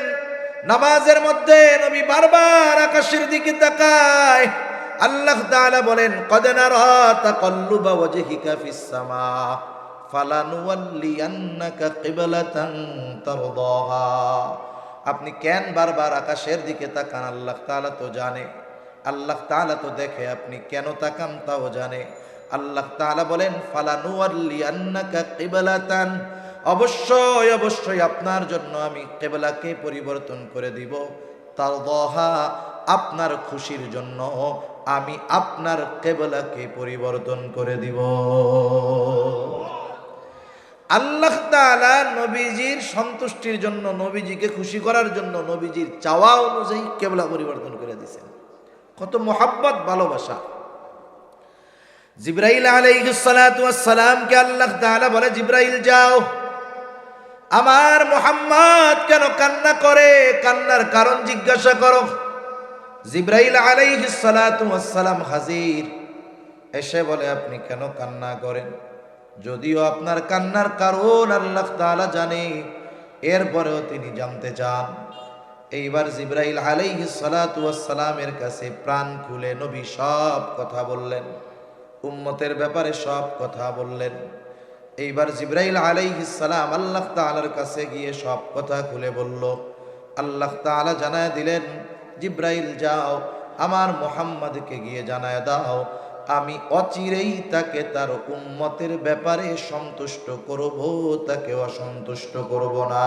নামাজের মধ্যে নবী বারবার আকাশের দিকে তাকায়। আল্লাহ তাআলা বলেন, কদ নারা তাকাল্লুবা ওয়াজহিকা ফিস সামা ফালানুওয়াল্লিয়ান্নাকা কিবলাতান তারদাহা। আপনি কেন বারবার আকাশের দিকে তাকান? আল্লাহ তাআলা তো জানে, আল্লাহ তাআলা তো দেখে, আপনি কেন তাকান তাও জানে। আল্লাহ তাআলা বলেন, ফালানুওয়াল্লিয়ান্নাকা কিবলাতান, অবশ্যই অবশ্যই আপনার জন্য আমি কিবলাকে পরিবর্তন করে দিব। তারদাহা, আপনার খুশির জন্য আমি আপনার কিবলাকে পরিবর্তন করে দিব। আল্লাহ তাআলা নবীজির সন্তুষ্টির জন্য, নবীজিকে খুশি করার জন্য নবীজির চাওয়া অনুযায়ী কিবলা পরিবর্তন করে দিয়েছেন। কত মোহাব্বত, ভালোবাসা। জিবরাইল আলাইহিস সালাতু ওয়াস সালামকে আল্লাহ তাআলা বলে, জিবরাইল যাও, আমার মুহাম্মদ কেন কান্না করে, কান্নার কারণ জিজ্ঞাসা করো। জিবরাইল আলাইহিস সালাতু ওয়াস সালাম হাজির, এসে বলে, আপনি কেন কান্না করেন? যদিও আপনার কান্নার কারণ আল্লাহ তাআলা জানে, এরপরেও তিনি জানতে চান। এইবার জিবরাইল আলাইহিস সালাতু ওয়াস সালামের কাছে প্রাণ খুলে নবী সব কথা বললেন, উম্মতের ব্যাপারে সব কথা বললেন। এইবার জিবরাইল আলাইহিস সালাম আল্লাহ তাআলার কাছে গিয়ে সব কথা খুলে বলল। আল্লাহ তাআলা জানায় দিলেন, জিবরাইল যাও, আমার মুহাম্মদকে গিয়ে জানায় দাও, আমি অচিরেই তাকে তার উম্মতের ব্যাপারে সন্তুষ্ট করব, তাকে অসন্তুষ্ট করব না।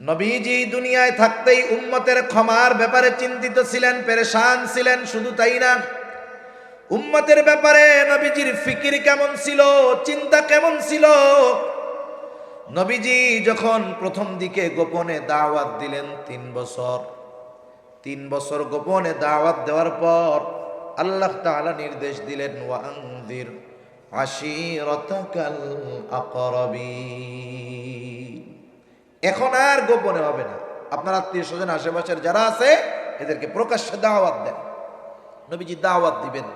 নবীজি দুনিয়ায় থাকতেই উম্মতের ক্ষমার ব্যাপারে চিন্তিত ছিলেন, পেরেশান ছিলেন। শুধু তাই না, উম্মতের ব্যাপারে নবীজির ফিকির কেমন ছিল, চিন্তা কেমন ছিল। নবীজি যখন প্রথম দিকে গোপনে দাওয়াত দিলেন, 3 বছর গোপনে দাওয়াত দেওয়ার পর আল্লাহ তাআলা নির্দেশ দিলেন, ওয়ানযির আশীরাতাকাল আকরাবিন। এখন আর গোপনে হবে না, আপনার আত্মীয় স্বজন আশেপাশের যারা আছে এদেরকে প্রকাশ্যে দাওয়াত দেন। নবীজি দাওয়াত দিবেন,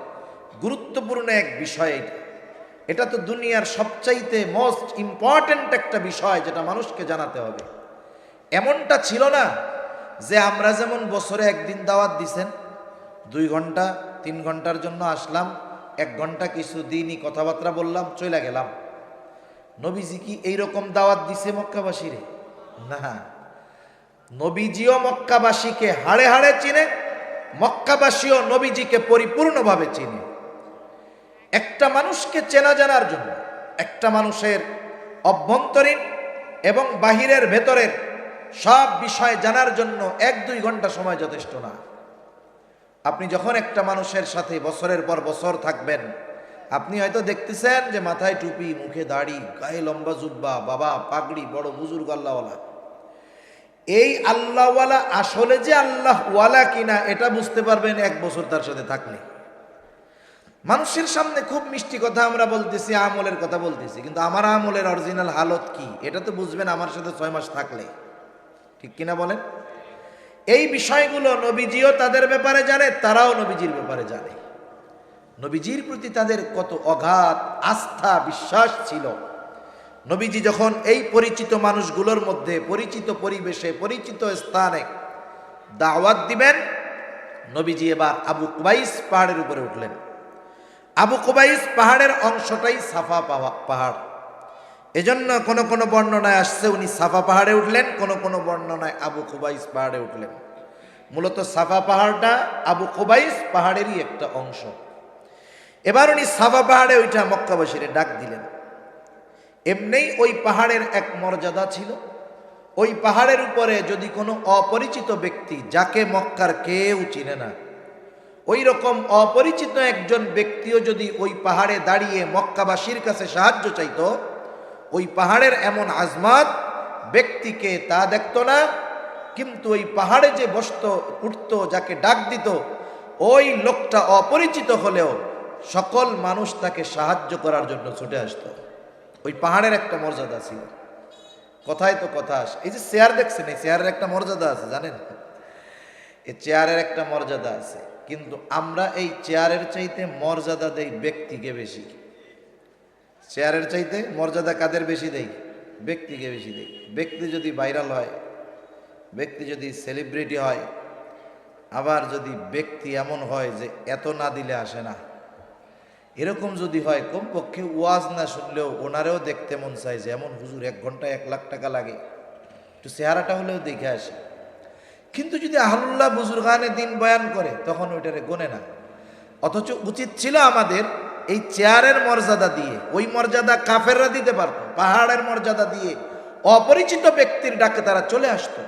গুরুত্বপূর্ণ এক বিষয় এটা। এটা তো দুনিয়ার সবচাইতে মোস্ট ইম্পর্টেন্ট একটা বিষয়, যেটা মানুষকে জানাতে হবে। এমনটা ছিল না যে আমরা যেমন বছরে একদিন দাওয়াত দিছেন, 2 ঘন্টা 3 ঘন্টার জন্য আসলাম, 1 ঘন্টা কিছু দিনই কথাবার্তা বললাম, চলে গেলাম। নবীজি কি এইরকম দাওয়াত দিছে মক্কাবাসীরে? না, নবীজিও মক্কাবাসীকে হাড়ে হাড়ে চিনে, মক্কাবাসীও নবীজিকে পরিপূর্ণভাবে চিনে। একটা মানুষকে চেনা জানার জন্য, একটা মানুষের অভ্যন্তরীণ এবং বাহিরের ভেতরের সব বিষয় জানার জন্য 1-2 ঘন্টা সময় যথেষ্ট না। আপনি যখন একটা মানুষের সাথে বছরের পর বছর থাকবেন, আপনি হয়তো দেখতেছেন যে মাথায় টুপি, মুখে দাড়ি, গায়ে লম্বা জুব্বা, বাবা পাগড়ি, বড় বুজুর্গ আল্লাহওয়ালা। এই আল্লাহওয়ালা আসলে যে আল্লাহওয়ালা কিনা এটা বুঝতে পারবেন 1 বছর তার সাথে থাকলে। মানুষের সামনে খুব মিষ্টি কথা আমরা বলতেছি, আমলের কথা বলতেছি, কিন্তু আমার আমলের অরিজিনাল হালত কি এটা তো বুঝবেন আমার সাথে 6 মাস থাকলে। ঠিক কিনা বলেন? এই বিষয়গুলো নবীজিও তাদের ব্যাপারে জানে, তারাও নবীজির ব্যাপারে জানে। নবীজির প্রতি তাদের কত অগাধ আস্থা, বিশ্বাস ছিল। নবীজি যখন এই পরিচিত মানুষগুলোর মধ্যে, পরিচিত পরিবেশে, পরিচিত স্থানে দাওয়াত দিবেন, নবীজি এবার আবু কুবাইস পাহাড়ের উপরে উঠলেন। আবু কুবাইস পাহাড়ের অংশটাই সাফা পাহাড়। এজন্য কোনো কোনো বর্ণনায় আসছে উনি সাফা পাহাড়ে উঠলেন, কোনো কোনো বর্ণনায় আবু কুবাইস পাহাড়ে উঠলেন। মূলত সাফা পাহাড়টা আবু কুবাইস পাহাড়েরই একটা অংশ। এবার উনি সাফা পাহাড়ে ওইটা মক্কাবাসীরে ডাক দিলেন। এমনিই ওই পাহাড়ের এক মর্যাদা ছিল। ওই পাহাড়ের উপরে যদি কোনো অপরিচিত ব্যক্তি, যাকে মক্কার কেউ চিনে না, ওই রকম অপরিচিত একজন ব্যক্তিও যদি ওই পাহাড়ে দাঁড়িয়ে মক্কাবাসীর কাছে সাহায্য চাইতো, ওই পাহাড়ের এমন আজমাত ব্যক্তিকে তা দেখতো না, কিন্তু ওই পাহাড়ে যে বসতো উঠতো, যাকে ডাক দিত, ওই লোকটা অপরিচিত হলেও সকল মানুষ তাকে সাহায্য করার জন্য ছুটে আসতো। ওই পাহাড়ের একটা মর্যাদা ছিল। কথায় তো কথা আসে, এই যে চেয়ার দেখছেন, এই চেয়ারের একটা মর্যাদা আছে জানেন? এই চেয়ারের একটা মর্যাদা আছে, কিন্তু আমরা এই চেয়ারের চাইতে মর্যাদা দেই ব্যক্তিকে বেশি। চেয়ারের চাইতে মর্যাদা কাদের বেশি দেই? ব্যক্তিকে বেশি দেই। ব্যক্তি যদি ভাইরাল হয়, ব্যক্তি যদি সেলিব্রিটি হয়, আবার যদি ব্যক্তি এমন হয় যে এত না দিলে আসে না, এরকম যদি হয়, কমপক্ষে ওয়াজ না শুনলেও ওনারেও দেখতে মন চায় যে এমন হুজুর 1 ঘন্টায় 1 লাখ টাকা লাগে, একটু চেহারাটা হলেও দেখে আসে। কিন্তু যদি আহলুল্লাহ বুজুর্গানে দিন বয়ান করে, তখন ওইটারে গোনে না। অথচ উচিত ছিল আমাদের এই চেয়ারের মর্যাদা দিয়ে, ওই মর্যাদা কাফেররা দিতে পারত, পাহাড়ের মর্যাদা দিয়ে অপরিচিত ব্যক্তির ডাকে তারা চলে আসতো।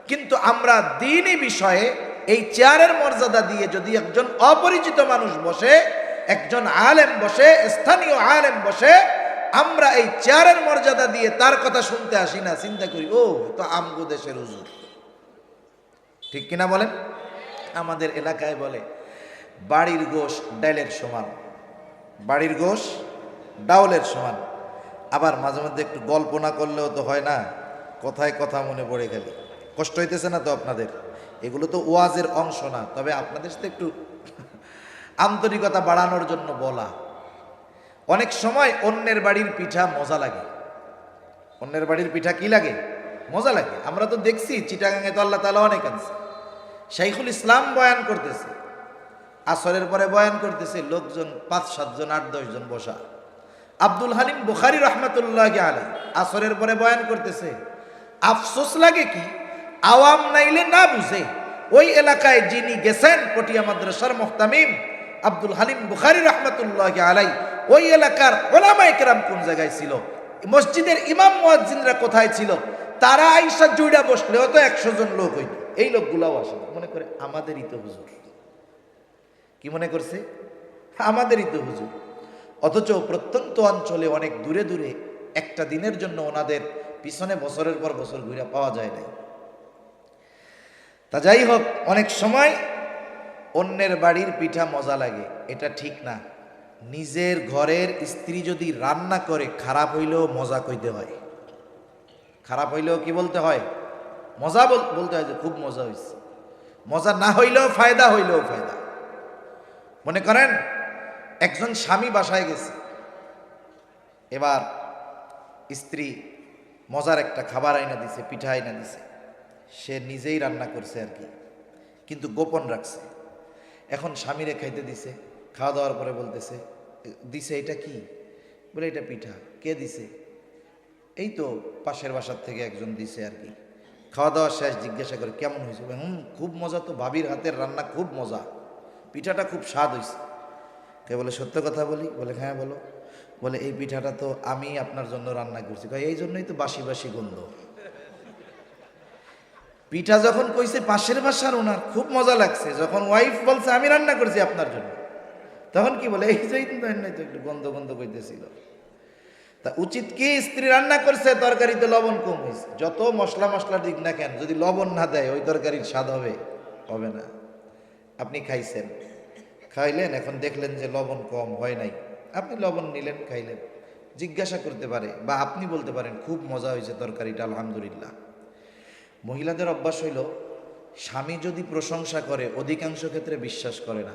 কিন্তু আমরা দ্বীনি বিষয়ে এই চেয়ারের মর্যাদা দিয়ে যদি একজন অপরিচিত মানুষ বসে, একজন আলেম বসে, স্থানীয় আলেম বসে, আমরা এই চেয়ারের মর্যাদা দিয়ে তার কথা শুনতে আসি না, চিন্তা করি ও তো আমগো দেশের হুজুর। ঠিক কিনা বলেন? আমাদের এলাকায় বলে বাড়ির গোশ ডালের সমান, বাড়ির গোশ ডাউলের সমান। আবার মাঝে মধ্যে একটু গল্প না করলেও তো হয় না, কথায় কথা মনে পড়ে গেলে কষ্ট হইতেছে না তো আপনাদের? এগুলো তো ওয়াজের অংশ না, তবে আপনাদের সাথে একটু আন্তরিকতা বাড়ানোর জন্য বলা। অনেক সময় অন্যের বাড়ির পিঠা মজা লাগে। অন্যের বাড়ির পিঠা কি লাগে? মজা লাগে। আমরা তো দেখছি চিটাগাঙে তো আল্লাহ তাআলা অনেক আছে। শাইখুল ইসলাম বয়ান করতেছে, আসরের পরে বয়ান করতেছে, লোকজন 5-7 জন 8-10 জন বসা। আব্দুল হালিম বুখারী রাহমাতুল্লাহি আলাইহি আসরের পরে বয়ান করতেছে। আফসোস লাগে কি, আওয়াম নাইলে না বুঝে, ওই এলাকায় যিনি গেছেন পটিয়া মাদ্রাসার মুহতামিম আব্দুল হালিম বুখারী রাহমাতুল্লাহি আলাইহি, ওই এলাকার উলামায়ে কেরাম কোন জায়গায় ছিল, মসজিদের ইমাম মুয়াজ্জিনরা কোথায় ছিল, তারা আইসা জুড়া বসলেও তো 100 জন লোক হইত। এই লোকগুলাও আসে, মনে করে আমাদেরই তো হুজুর। কি মনে করছে? আমাদেরই তো হুজুর। অথচ প্রত্যন্ত অঞ্চলে অনেক দূরে দূরে একটা দিনের জন্য ওনাদের পিছনে বছরের পর বছর ঘুরে পাওয়া যায় নাই। তা যাই হোক, অনেক সময় অন্যের বাড়ির পিঠা মজা লাগে, এটা ঠিক না। নিজের ঘরের স্ত্রী যদি রান্না করে, খারাপ হইলেও মজা কইতে হয়। খারাপ হইলেও কি বলতে হয়? মজা বলতে হয় যে খুব মজা হয়েছে। মজা না হইলেও ফায়দা, হইলেও ফায়দা। মনে করেন একজন স্বামী বাসায় গেছে, এবার স্ত্রী মজার একটা খাবার আইনা দিছে, পিঠা আইনা দিছে, সে নিজেই রান্না করছে আর কি, কিন্তু গোপন রাখছে। এখন স্বামীরে খাইতে দিছে, খাওয়া দাওয়ার পরে বলতেছে, দিছে এটা কি? বলে এটা পিঠা। কে দিছে? এই তো পাশের বাসার থেকে একজন দিছে আর কি। খাওয়া দাওয়া শেষ, জিজ্ঞাসা করে কেমন হয়েছে? খুব মজা তো, ভাবির হাতের রান্না খুব মজা, পিঠাটা খুব স্বাদ হয়েছে। কে বলে সত্য কথা বলি? বলে হ্যাঁ বলো। বলে এই পিঠাটা তো আমি আপনার জন্য রান্না করছি। এই জন্যই তো বাসি বাসি গন্ধ। পিঠা যখন কইছে পাশের বাসার, ওনার খুব মজা লাগছে। যখন ওয়াইফ বলছে আমি রান্না করছি আপনার জন্য, তখন কি বলে এই যে তো একটু গন্ধ গন্ধ কইতেছিল। তা উচিত কি, স্ত্রী রান্না করছে, তরকারিতে লবণ কম হয়েছে, যত মশলা দিক না কেন, যদি লবণ না দেয় ওই তরকারির স্বাদ হবে? হবে না। আপনি খাইছেন, খাইলেন, এখন দেখলেন যে লবণ কম হয় নাই, আপনি লবণ নিলেন, খাইলেন, জিজ্ঞাসা করতে পারে, বা আপনি বলতে পারেন খুব মজা হয়েছে তরকারিটা, আলহামদুলিল্লাহ। মহিলাদের অভ্যাস হইল, স্বামী যদি প্রশংসা করে অধিকাংশ ক্ষেত্রে বিশ্বাস করে না।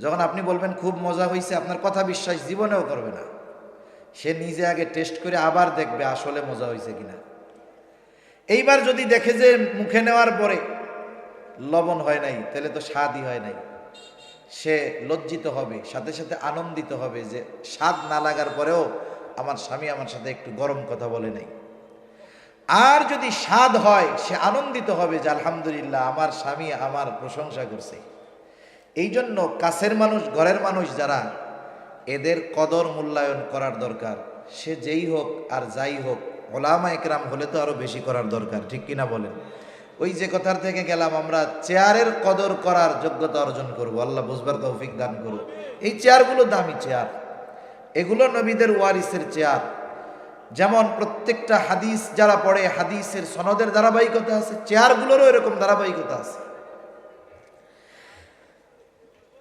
যখন আপনি বলবেন খুব মজা হয়েছে, আপনার কথা বিশ্বাস জীবনেও করবে না। সে নিজে আগে টেস্ট করে আবার দেখবে আসলে মজা হয়েছে কিনা। এইবার যদি দেখে যে মুখে নেওয়ার পরে লবণ হয় নাই, তাহলে তো স্বাদই হয় নাই, সে লজ্জিত হবে, সাথে সাথে আনন্দিত হবে যে স্বাদ না লাগার পরেও আমার স্বামী আমার সাথে একটু গরম কথা বলে নাই। আর যদি স্বাদ হয়, সে আনন্দিত হবে যে আলহামদুলিল্লাহ আমার স্বামী আমার প্রশংসা করছে। এই জন্য কাছের মানুষ, ঘরের মানুষ যারা, এদের কদর মূল্যায়ন করার দরকার। সে যেই হোক আর যাই হোক, ওলামা একরাম হলে তো আরো বেশি করার দরকার। ঠিক কিনা বলেন? ওই যে কথার থেকে গেলাম, আমরা চেয়ারের কদর করার যোগ্যতা অর্জন করব। আল্লাহ বুঝবার তৌফিক দান করুন। এই চেয়ারগুলো দামি চেয়ার, এগুলো নবীদের ওয়ারিসের চেয়ার। যেমন প্রত্যেকটা হাদিস যারা পড়ে হাদিসের সনদের ধারাবাহিকতা আছে, চেয়ারগুলোরও এরকম ধারাবাহিকতা আছে।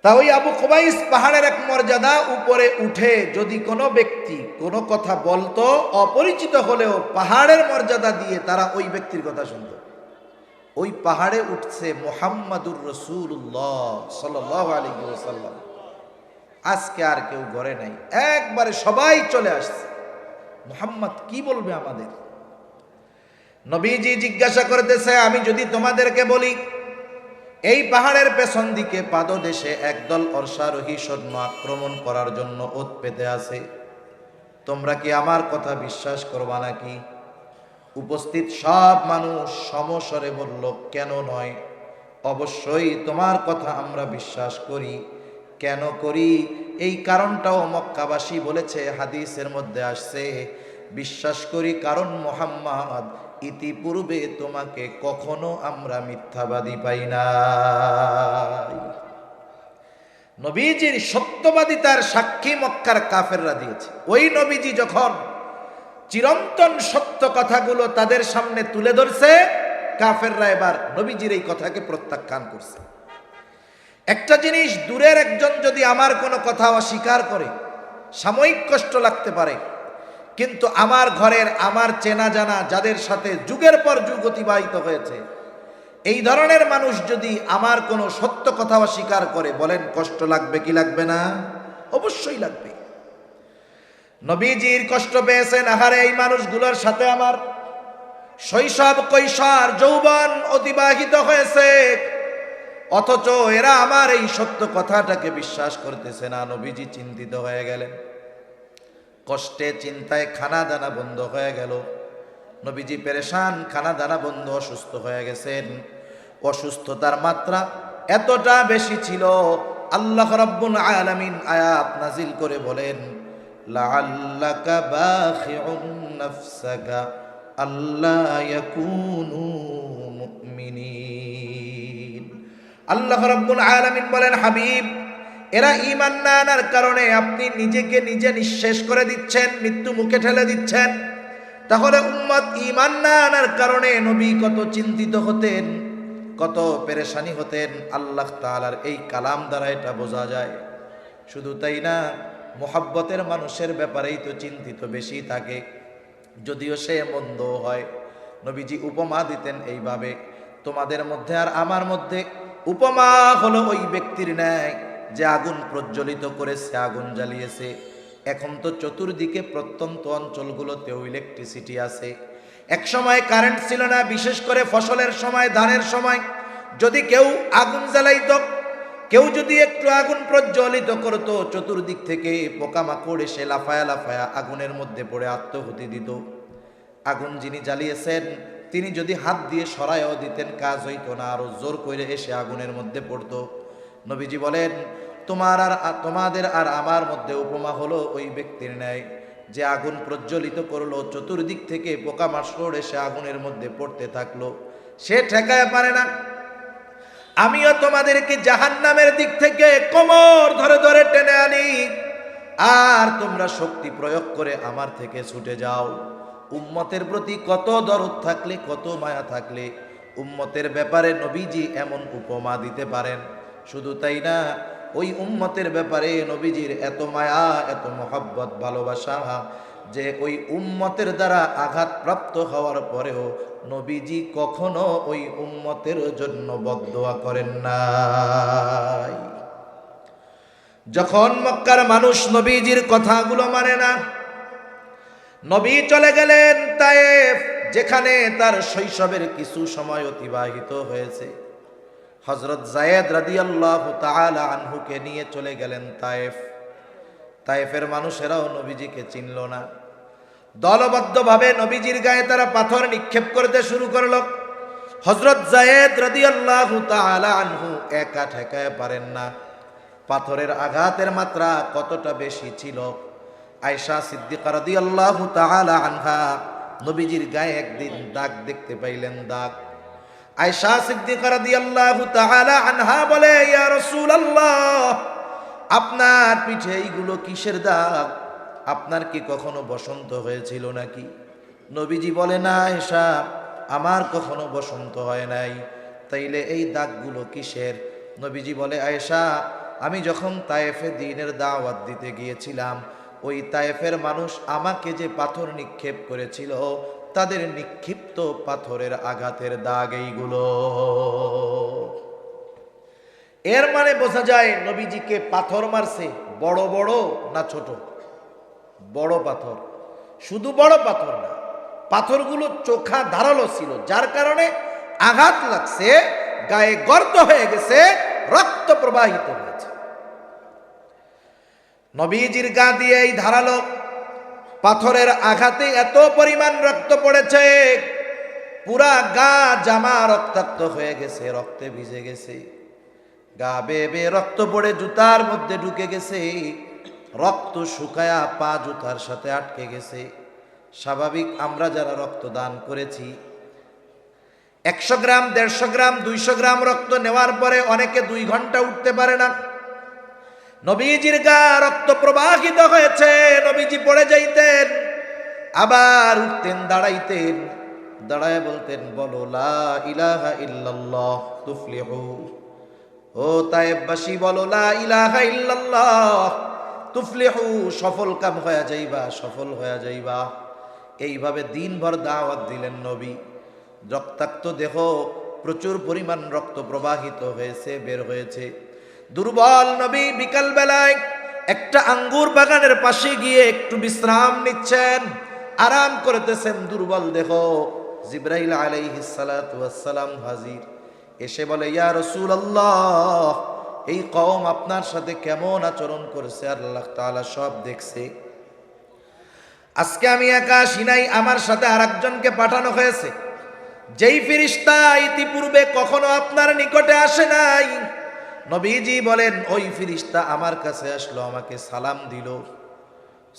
তা ওই আবু কুবাইস পাহাড়ের এক মর্যাদা, উপরে উঠে যদি কোনো ব্যক্তি কোনো কথা বলতো, অপরিচিত হলেও পাহাড়ের মর্যাদা দিয়ে তারা ওই ব্যক্তির কথা শুনত। ওই পাহাড়ে উঠছে মুহাম্মাদুর রাসূলুল্লাহ সাল্লাল্লাহু আলাইহি ওয়াসাল্লাম। আজকে আর কেউ ঘরে নাই, একবারে সবাই চলে আসছে। মুহাম্মদ কি বলবে আমাদের? নবীজি জিজ্ঞাসা করতেছে, আমি যদি তোমাদেরকে বলি এই পাহাড়ের পেছন দিকে পাদদেশে একদল অশ্বারোহী সৈন্য আক্রমণ করার জন্য ওত পেতে আছে, তোমরা কি আমার কথা বিশ্বাস করবা নাকি? উপস্থিত সব মানুষ সমস্বরে বলল, কেন নয়, অবশ্যই তোমার কথা আমরা বিশ্বাস করি। কেন করি? এই কারণটাও মক্কাবাসী বলেছে, হাদিসের মধ্যে আসছে, বিশ্বাস করি কারণ মুহাম্মদ ইতিপূর্বে তোমাকে কখনো আমরা মিথ্যাবাদী পাই নাই। নবীজির সত্যবাদিতার সাক্ষী মক্কার কাফেররা দিয়েছে। ওই নবীজি যখন চিরন্তন সত্য কথাগুলো তাদের সামনে তুলে ধরছে, কাফেররা এবার নবীজির এই কথাকে প্রত্যাখ্যান করছে। একটা জিনিস, দূরের একজন যদি আমার কোনো কথা অস্বীকার করে, সাময়িক কষ্ট লাগতে পারে, কিন্তু আমার ঘরের, আমার চেনা জানা, যাদের সাথে যুগের পর যুগ অতিবাহিত হয়েছে, এই ধরনের মানুষ যদি আমার কোনো সত্য কথা অস্বীকার করে, বলেন কষ্ট লাগবে কি লাগবে না? অবশ্যই লাগবে। নবীজির কষ্ট পেয়েছেন, আহারে এই মানুষগুলোর সাথে আমার শৈশব, কৈশোর, যৌবন অতিবাহিত হয়েছে, অথচ এরা আমার এই সত্য কথাটাকে বিশ্বাস করতেছে না। নবীজি চিন্তিত হয়ে গেলেন, কষ্টে চিন্তায় খানা দানা বন্ধ হয়ে গেল। নবীজি পেরেশান, খানা দানা বন্ধ, অসুস্থ হয়ে গেছেন। অসুস্থতার মাত্রা এতটা বেশি ছিল, আল্লাহ রাব্বুল আলামিন আয়াত নাজিল করে বলেন, লাআল্লাকা বাখিউন নাফসাকা আল্লা ইয়াকুনু মুমিনিন। আল্লাহ রাব্বুল আলামিন বলেন, হাবিব, এরা ঈমান না আনার কারণে আপনি নিজেকে নিজে নিঃশেষ করে দিচ্ছেন, মৃত্যু মুখে ঠেলে দিচ্ছেন। তাহলে উম্মত ঈমান না আনার কারণে নবী কত চিন্তিত হতেন, কত পেরেশানি হতেন, আল্লাহ তাআলার এই কালাম দ্বারা এটা বোঝা যায়। শুধু তাই না, মুহাব্বতের মানুষের ব্যাপারেই তো চিন্তিত বেশি থাকে, যদিও সে মন্দ হয়। নবীজি উপমা দিতেন এইভাবে, তোমাদের মধ্যে আর আমার মধ্যে উপমা হলো ওই ব্যক্তির ন্যায় যে আগুন প্রজ্বলিত করেছে, আগুন জ্বালিয়েছে। এখন তো চতুর্দিকে প্রত্যন্ত অঞ্চলগুলোতেও ইলেকট্রিসিটি আছে। এক সময় কারেন্ট ছিল না, বিশেষ করে ফসলের সময়, ধানের সময় যদি কেউ আগুন জ্বালাইত, কেউ যদি একটু আগুন প্রজ্বলিত করত, চতুর্দিক থেকে পোকামাকড় এসে লাফায়া লাফায়া আগুনের মধ্যে পড়ে আত্মহুতি দিত। আগুন যিনি জ্বালিয়েছেন তিনি যদি হাত দিয়ে সরাইও দিতেন, কাজ হইতো না, আরো জোর করে এসে আগুনের মধ্যে পড়তো। নবীজি বলেন, তোমাদের আর আমার মধ্যে উপমা হলো ওই ব্যক্তির ন্যায় যে আগুন প্রজ্বলিত করলো, চতুর্দিক থেকে পোকামাকড় এসে আগুনের মধ্যে পড়তে থাকলো, সে ঠেকায় পারে না। আমিও তোমাদেরকে জাহান্নামের দিক থেকে কোমর ধরে ধরে টেনে আনি, আর তোমরা শক্তি প্রয়োগ করে আমার থেকে ছুটে যাও। উম্মতের প্রতি কত দরদ থাকলে, কত মায়া থাকলে উম্মতের ব্যাপারে নবীজি এমন উপমা দিতে পারেন। শুধু তাই না, ওই উম্মতের ব্যাপারে নবীজির এত মায়া, এত মহব্বত, ভালোবাসা যে ওই উম্মতের দ্বারা আঘাতপ্রাপ্ত হওয়ার পরেও নবীজি কখনো ওই উম্মতের জন্য বদদোয়া করেন নাই। যখন মক্কার মানুষ নবীজির কথাগুলো মানে না, নবী চলে গেলেন তায়েফ, যেখানে তার শৈশবের কিছু সময় অতিবাহিত হয়েছে। হযরত যায়েদ রাদিয়াল্লাহু তাআলা আনহুকে নিয়ে চলে গেলেন তায়েফ। তায়েফের মানুষেরাও নবীজিকে চিনল না। দলবদ্ধভাবে নবীজির গায়ে তারা পাথর নিক্ষেপ করতে শুরু করলো। হযরত যায়েদ রাদিয়াল্লাহু তাআলা আনহু একা ঠেকাতে পারেন না। পাথরের আঘাতের মাত্রা কতটা বেশি ছিল। আয়েশা সিদ্দিকা রাদিয়াল্লাহু তাআলা আনহা নবীজির গায়ে একদিন দাগ দেখতে পাইলেন, দাগ। আয়েশা সিদ্দিকা রাদিয়াল্লাহু তাআলা আনহা বলে, ইয়া রাসূলুল্লাহ, আপনার পিঠে এইগুলো কিসের দাগ? আপনার কি কখনো বসন্ত হয়েছিল নাকি? নবীজি বলে, না আয়েশা, আমার কখনো বসন্ত হয় নাই। তাইলে এই দাগগুলো কিসের? নবীজি বলে, আয়েশা, আমি যখন তায়েফে দ্বীনের দাওয়াত দিতে গিয়েছিলাম, ওই তায়েফের মানুষ আমাকে যে পাথর নিক্ষেপ করেছিল, তাদের নিক্ষিপ্ত পাথরের আঘাতের দাগ এইগুলো। এর মানে বোঝা যায় নবীজিকে পাথর মারছে বড় বড় না ছোট? বড় পাথর। শুধু বড় পাথর না, পাথরগুলো চোখা ধারালো ছিল, যার কারণে আঘাত লাগছে, গায়ে গর্ত হয়ে গেছে, রক্ত প্রবাহিত হয়েছে। নবীজির গা দিয়ে এই ধারালো পাথরের আঘাতে এত পরিমাণ রক্ত পড়েছে, পুরা গা জামা রক্তাক্ত হয়ে গেছে, রক্তে ভিজে গেছে, গা বেয়ে বেয়ে রক্ত পড়ে জুতার মধ্যে ঢুকে গেছে, রক্ত শুকায়া পা জুতার সাথে আটকে গেছে। স্বাভাবিক আমরা যারা রক্ত দান করেছি, 100 গ্রাম, 150 গ্রাম, 200 গ্রাম রক্ত নেওয়ার পরে অনেকে 2 ঘন্টা উঠতে পারে না। নবীজির গা রক্ত প্রবাহিত হয়েছে, নবীজি পড়ে যাইতেন, আবার উঠতেন, দাঁড়াইতেন, দাঁড়ায় বলতেন, বলো লা ইলাহা ইল্লাল্লাহ তুফলিহু। ও তায়েববাসী, বলো লা ইলাহা ইল্লাল্লাহ তুফলিহু, সফল কাম হয়ে যাইবা, সফল হয়ে যাইবা। এইভাবে দিনভর দাওয়াত দিলেন নবী। রক্তাক্ত দেহ, প্রচুর পরিমাণ রক্ত প্রবাহিত হয়েছে, বের হয়েছে। দুর্বল নবী বিকাল বেলায় একটা আঙ্গুর বাগানের পাশে গিয়ে একটু বিশ্রাম নিচ্ছেন, আরাম করতেছেন, দুর্বল দেহ। জিবরাইল আলাইহিস সালাতু ওয়াস সালাম হাজির, এসে বলে, ইয়া রাসূলুল্লাহ, এই কওম আপনার সাথে কেমন আচরণ করেছে আল্লাহ তাআলা সব দেখছে। আজকে আমি একা আসি নাই, আমার সাথে আরেকজনকে পাঠানো হয়েছে, যেই ফেরেশতা ইতিপূর্বে কখনো আপনার নিকটে আসে নাই। নবীজি বলেন, ওই ফেরেশতা আমার কাছে আসলো, আমাকে সালাম দিল।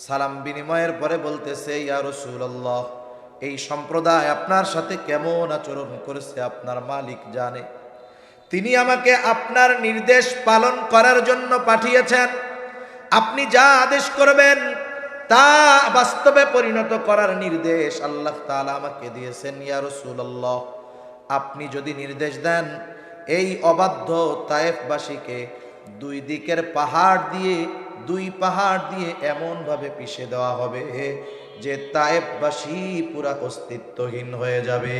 সালাম বিনিময়ের পরে বলতেছে, ইয়া রাসূলুল্লাহ, এই সম্প্রদায় আপনার সাথে কেমন আচরণ করেছে আপনার মালিক জানে। তিনি আমাকে আপনার নির্দেশ পালন করার জন্য পাঠিয়েছেন। আপনি যা আদেশ করবেন তা বাস্তবে পরিণত করার নির্দেশ আল্লাহ তাআলা আমাকে দিয়েছেন। ইয়া রাসূলুল্লাহ, আপনি যদি নির্দেশ দেন, এই অবাধ্য তায়েফবাসীকে 2 দিকের পাহাড় দিয়ে, 2 পাহাড় দিয়ে এমনভাবে পিষে দেওয়া হবে যে তায়েফবাসী পুরা অস্তিত্বহীন হয়ে যাবে।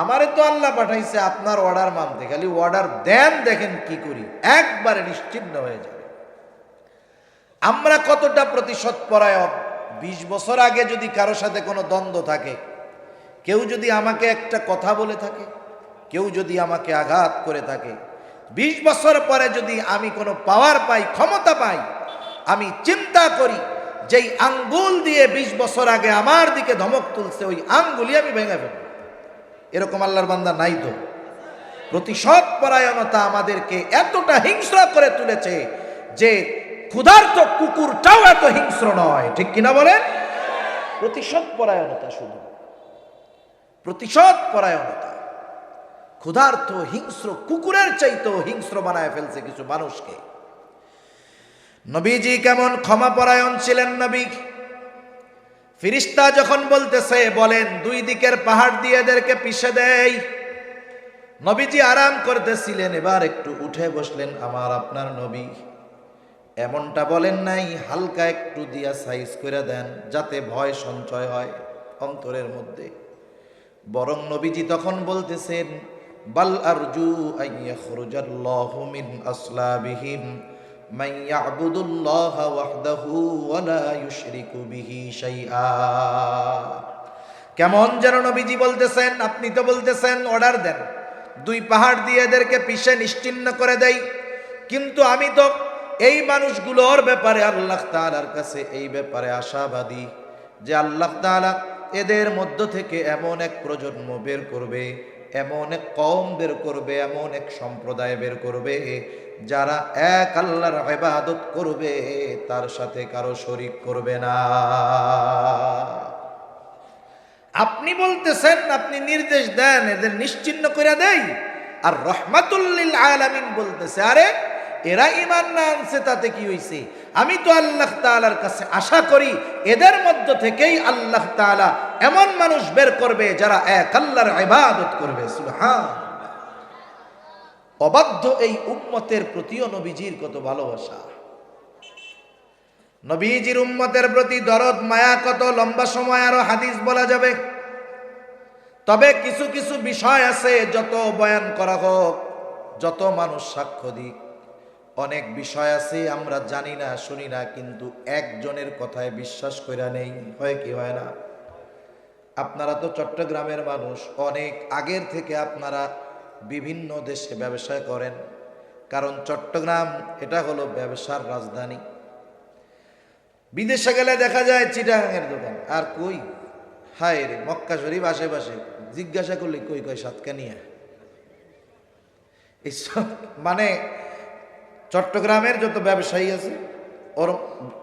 আমারে তো আল্লাহ পাঠাইছে আপনার অর্ডার মানতে, খালি অর্ডার দেন, দেখেন কি করি, একবারে নিশ্চিন্ন হয়ে যাবে। আমরা কতটা প্রতিশোধ পরায়ণ। 20 বছর আগে যদি কারো সাথে কোনো দ্বন্দ্ব থাকে, কেউ যদি আমাকে একটা কথা বলে থাকে, কেউ যদি আমাকে আঘাত করে থাকে, 20 বছর পরে যদি আমি কোনো পাওয়ার পাই, ক্ষমতা পাই, আমি চিন্তা করি যেই আঙ্গুল দিয়ে 20 বছর আগে আমার দিকে ধমক তুলছে, ওই আঙ্গুলই আমি ভেঙে ফেলব। এরকম আল্লাহর বান্দা নাই তো? প্রতিশোধ পরায়ণতা আমাদেরকে এতটা হিংস্র করে তুলেছে যে ক্ষুধার্ত কুকুরটাও এত হিংস্র নয়, ঠিক কিনা বলেন? প্রতিশোধ পরায়ণতা, শুধু প্রতিশোধ পরায়ণতা। ক্ষুধার্ত হিংস্র কুকুরের চাইতেও হিংস্র বানায় ফেলছে কিছু মানুষকে। নবীজি কেমন ক্ষমাপরায়ণ ছিলেন নবী। ফেরেশতা যখন বলতেছে, বলেন 2 দিকের পাহাড় দিয়ে এদেরকে পিষে দেয়। নবীজি আরাম করতেছিলেন, এবার একটু উঠে বসলেন। আমার আপনার নবী এমনটা বলেন নাই, হালকা একটু দিয়া সাইজ করে দেন যাতে ভয় সঞ্চয় হয় অন্তরের মধ্যে। বরং নবীজি তখন বলতেছেন, বাল আরজু আইয়াখরুজাল্লাহু মিন আসলাবিহিম মান ইয়াবুদুল্লাহ ওয়াহদাহু ওয়া লা ইউশরিকু বিহি শাইআ। কেমন যেন নবীজি বলতেছেন, আপনি তো বলতেছেন অর্ডার দেন, 2 পাহাড় দিয়ে এদেরকে পিষে নিশ্চিহ্ন করে দেই, কিন্তু আমি তো এই মানুষগুলোর ব্যাপারে আল্লাহ তাআলার কাছে এই ব্যাপারে আশাবাদী যে আল্লাহ তাআলা এদের মধ্য থেকে এমন এক প্রজন্ম বের করবে, এমন এক কওম বের করবে, এমন এক সম্প্রদায় বের করবে যারা এক আল্লাহর ইবাদত করবে, তার সাথে কারো শরীক করবে না। আপনি বলতেছেন, আপনি নির্দেশ দেন এদের নিশ্চিহ্ন করে দেই, আর রহমাতুল লিল আলামিন বলতেছে, আরে এরা ঈমান না আনছে তাতে কি হইছে? আমি তো আল্লাহ তাআলার কাছে আশা করি এদের মধ্য থেকেই আল্লাহ তাআলা এমন মানুষ বের করবে যারা এক আল্লাহর ইবাদত করবে। সুবহানাল্লাহ। অবাধ্য এই উম্মতের প্রতিও নবীজির কত ভালোবাসা, নবীজির উম্মতের প্রতি দরদ মায়া কত। লম্বা সময় আরো হাদিস বলা যাবে, তবে কিছু কিছু বিষয় আছে যত বয়ান করা হোক, যত মানুষ সাক্ষ্য দিক, অনেক বিষয় আছে আমরা জানি না শুনি না, কিন্তু একজনের কথায় বিশ্বাস কইরা নেই। হয় কি হয় না? আপনারা তো চট্টগ্রামের মানুষ, অনেক আগের থেকে আপনারা বিভিন্ন দেশে ব্যবসা করেন, কারণ চট্টগ্রাম এটা হলো ব্যবসার রাজধানী। বিদেশে গেলে দেখা যায় চিটাগাঙের দোকান, আর কই হায় রে মক্কা শরীফ আশেপাশে জিজ্ঞাসা করলে কই কই সাতকানিয়া। এইসব মানে চট্টগ্রামের যত ব্যবসায়ী আছে ওর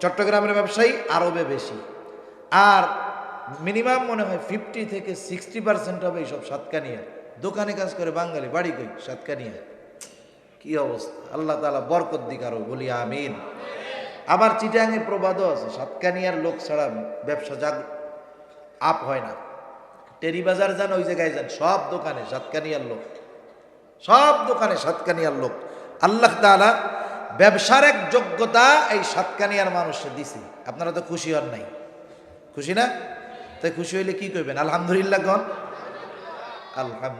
চট্টগ্রামের ব্যবসায়ী আরবে বেশি, আর মিনিমাম মনে হয় 50 থেকে 60% হবে এইসব সাতকানিয়া। দোকানে কাজ করে বাঙালি, বাড়ি কই সাতকানিয়া। কি অবস্থা! আল্লাহ তাআলা বরকত দিক আরো, বলি আমিন। আবার চিটাঙে প্রবাদও আছে, সাতকানিয়ার লোক ছাড়া ব্যবসা আপ হয় না। টেরি বাজার যান, ওই জায়গায় যান, সব দোকানে সাতকানিয়ার লোক, সব দোকানে সাতকানিয়ার লোক। আল্লাহ তাআলা ব্যবসার এক যোগ্যতা এই সাতকানিয়ার মানুষে দিছে। আপনারা তো খুশি হন নাই? খুশি না? তাই খুশি হইলে কি করবেন? আলহামদুলিল্লাহ গণ, আলহামদুলিল্লাহ।